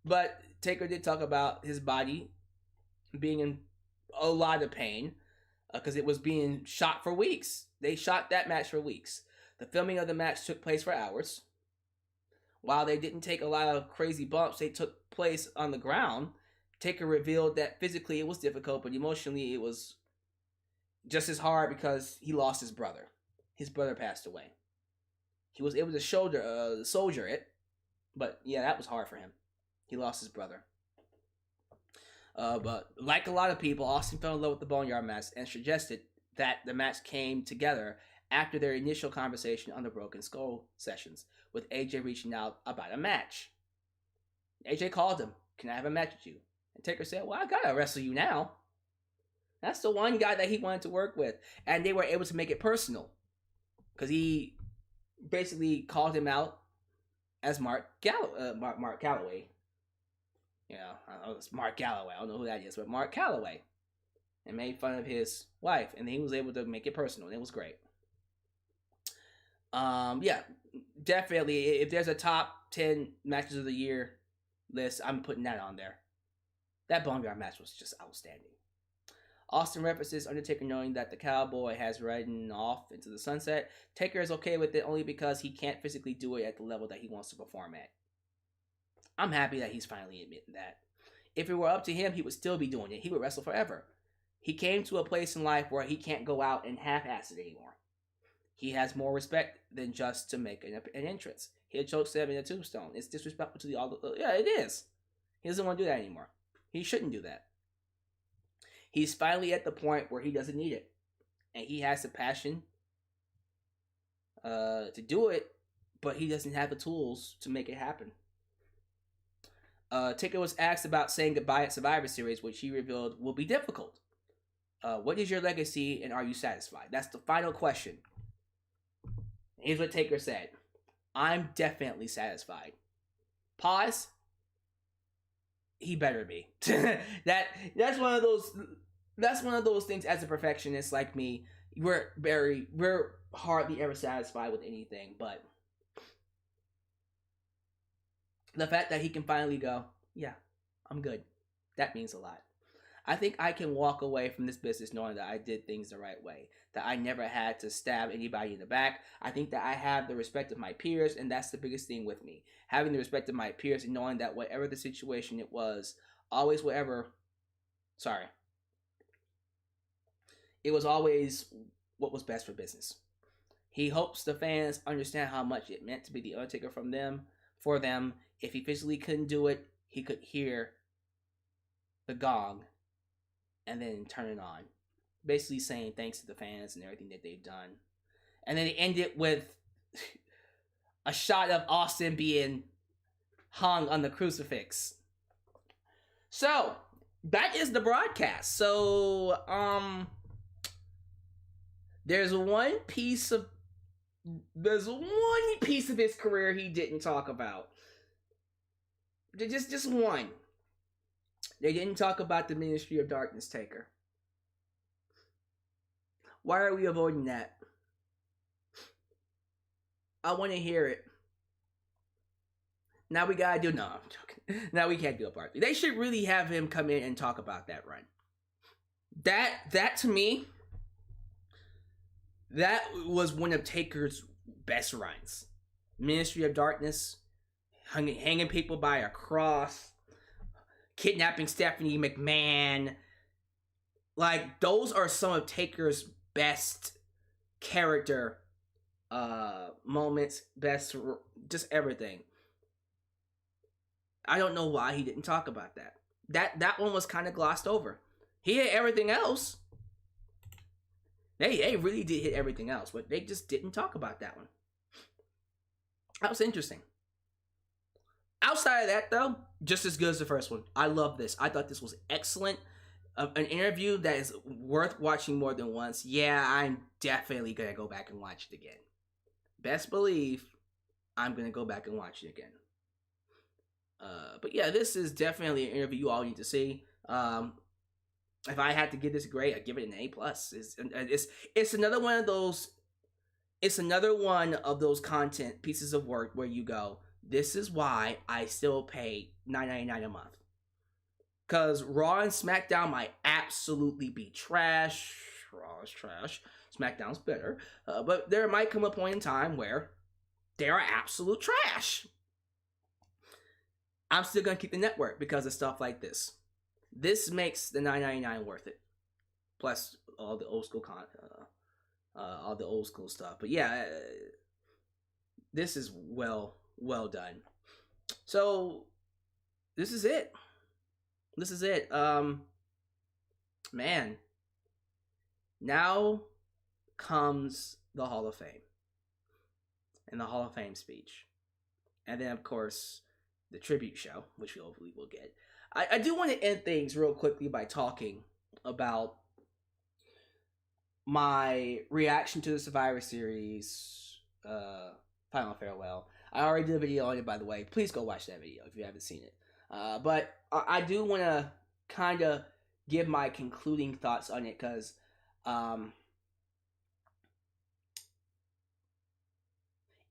But Taker did talk about his body being in a lot of pain because it was being shot for weeks. They shot that match for weeks. The filming of the match took place for hours. While they didn't take a lot of crazy bumps, they took place on the ground. Taker revealed that physically it was difficult, but emotionally it was just as hard because he lost his brother. His brother passed away. He was able to soldier it, but yeah, that was hard for him. He lost his brother. But like a lot of people, Austin fell in love with the Boneyard match and suggested that the match came together after their initial conversation on the Broken Skull sessions, with AJ reaching out about a match. AJ called him, "Can I have a match with you?" And Taker said, "Well, I gotta wrestle you now." That's the one guy that he wanted to work with. And they were able to make it personal. Because he basically called him out as Mark Calloway. It's Mark Calloway. I don't know who that is, but Mark Calloway. And made fun of his wife. And he was able to make it personal. And it was great. Yeah, definitely. If there's a top 10 matches of the year list, I'm putting that on there. That Boneyard match was just outstanding. Austin references Undertaker knowing that the cowboy has ridden off into the sunset. Taker is okay with it only because he can't physically do it at the level that he wants to perform at. I'm happy that he's finally admitting that. If it were up to him, he would still be doing it. He would wrestle forever. he came to a place in life where he can't go out and half-ass it anymore. He has more respect than just to make an entrance. He'll choke Seb in a tombstone. It's disrespectful to the all. Yeah, it is. He doesn't want to do that anymore. He shouldn't do that. He's finally at the point where he doesn't need it, and he has the passion to do it, but he doesn't have the tools to make it happen. Taker was asked about saying goodbye at Survivor Series, which he revealed will be difficult. What is your legacy, and are you satisfied? That's the final question. Here's what Taker said. I'm definitely satisfied. Pause. He better be. That's one of those things as a perfectionist like me. We're hardly ever satisfied with anything, but the fact that he can finally go, yeah, I'm good. That means a lot. I think I can walk away from this business knowing that I did things the right way, that I never had to stab anybody in the back. I think that I have the respect of my peers, and that's the biggest thing with me. Having the respect of my peers and knowing that whatever the situation it was, it was always what was best for business. He hopes the fans understand how much it meant to be the Undertaker for them. If he physically couldn't do it, he could hear the gong and then turn it on. Basically saying thanks to the fans and everything that they've done. And then it ended with a shot of Austin being hung on the crucifix. So, that is the broadcast. So, there's one piece of his career he didn't talk about. Just one. They didn't talk about the Ministry of Darkness Taker. Why are we avoiding that? I want to hear it. Now we gotta do... No, I'm joking. Now we can't do a part 3. They should really have him come in and talk about that run. That to me, that was one of Taker's best runs. Ministry of Darkness, hanging people by a cross, kidnapping Stephanie McMahon. Like, those are some of Taker's best character moments, best just everything. I don't know why he didn't talk about that. That one was kind of glossed over. He hit everything else. They really did hit everything else, but they just didn't talk about that one. That was interesting. Outside of that, though, just as good as the first one. I love this. I thought this was excellent. An interview that is worth watching more than once. Yeah, I'm definitely going to go back and watch it again. Best believe I'm going to go back and watch it again. But yeah, this is definitely an interview you all need to see. If I had to give this a grade, I'd give it an A+. It's another one of those... It's another one of those content pieces of work where you go, this is why I still pay $9.99 a month. Because Raw and SmackDown might absolutely be trash. Raw is trash. SmackDown's better. But there might come a point in time where they are absolute trash. I'm still going to keep the network because of stuff like this. This makes the $9.99 worth it. Plus all the old school all the old school stuff. But yeah, this is well done. So this is it. Man. Now comes the Hall of Fame. And the Hall of Fame speech. And then, of course, the tribute show, which we hopefully will get. I do want to end things real quickly by talking about my reaction to the Survivor Series Final Farewell. I already did a video on it, by the way. Please go watch that video if you haven't seen it. But I do want to kind of give my concluding thoughts on it because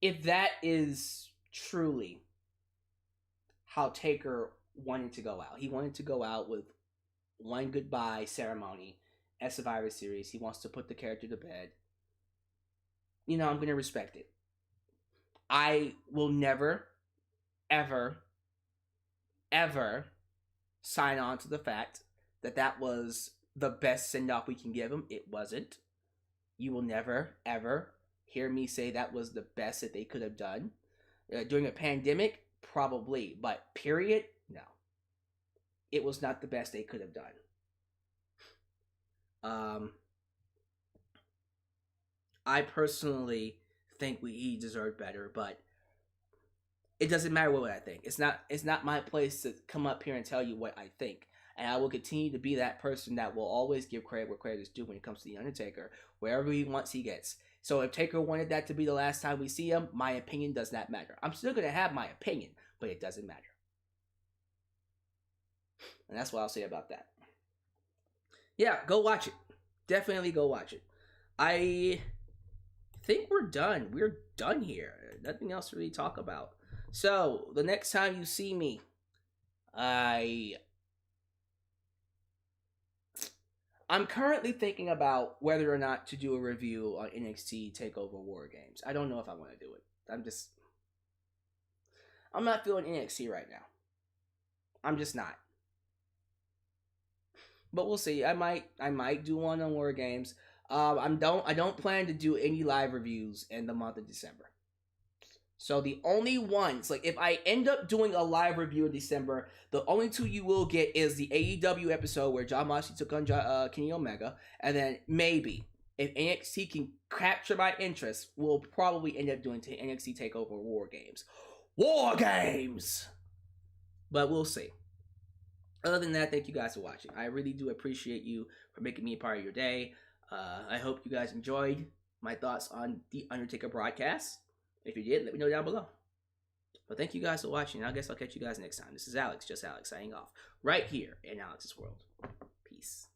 if that is truly how Taker wanted to go out. He wanted to go out with one goodbye ceremony at Survivor Series. He wants to put the character to bed. I'm going to respect it. I will never, ever, ever sign on to the fact that that was the best send-off we can give him. It wasn't. You will never, ever hear me say that was the best that they could have done. During a pandemic, probably. But period, no. It was not the best they could have done. I personally think he deserved better, but it doesn't matter what I think. It's not my place to come up here and tell you what I think. And I will continue to be that person that will always give credit where credit is due when it comes to The Undertaker. Wherever he wants, he gets. So if Taker wanted that to be the last time we see him, my opinion does not matter. I'm still going to have my opinion, but it doesn't matter. And that's what I'll say about that. Yeah, go watch it. Definitely go watch it. I think we're done. We're done here. Nothing else to really talk about. So, the next time you see me, I'm currently thinking about whether or not to do a review on NXT TakeOver War Games. I don't know if I want to do it. I'm not feeling NXT right now. I'm just not. But we'll see. I might do one on War Games. I don't plan to do any live reviews in the month of December. So the only ones, like if I end up doing a live review in December, the only two you will get is the AEW episode where Jon Moxley took on Kenny Omega, and then maybe if NXT can capture my interest, we'll probably end up doing NXT TakeOver War Games. War Games! But we'll see. Other than that, thank you guys for watching. I really do appreciate you for making me a part of your day. I hope you guys enjoyed my thoughts on The Undertaker broadcast. If you did, let me know down below. But thank you guys for watching. I guess I'll catch you guys next time. This is Alyx, just Alyx, signing off. Right here in Alyx's World. Peace.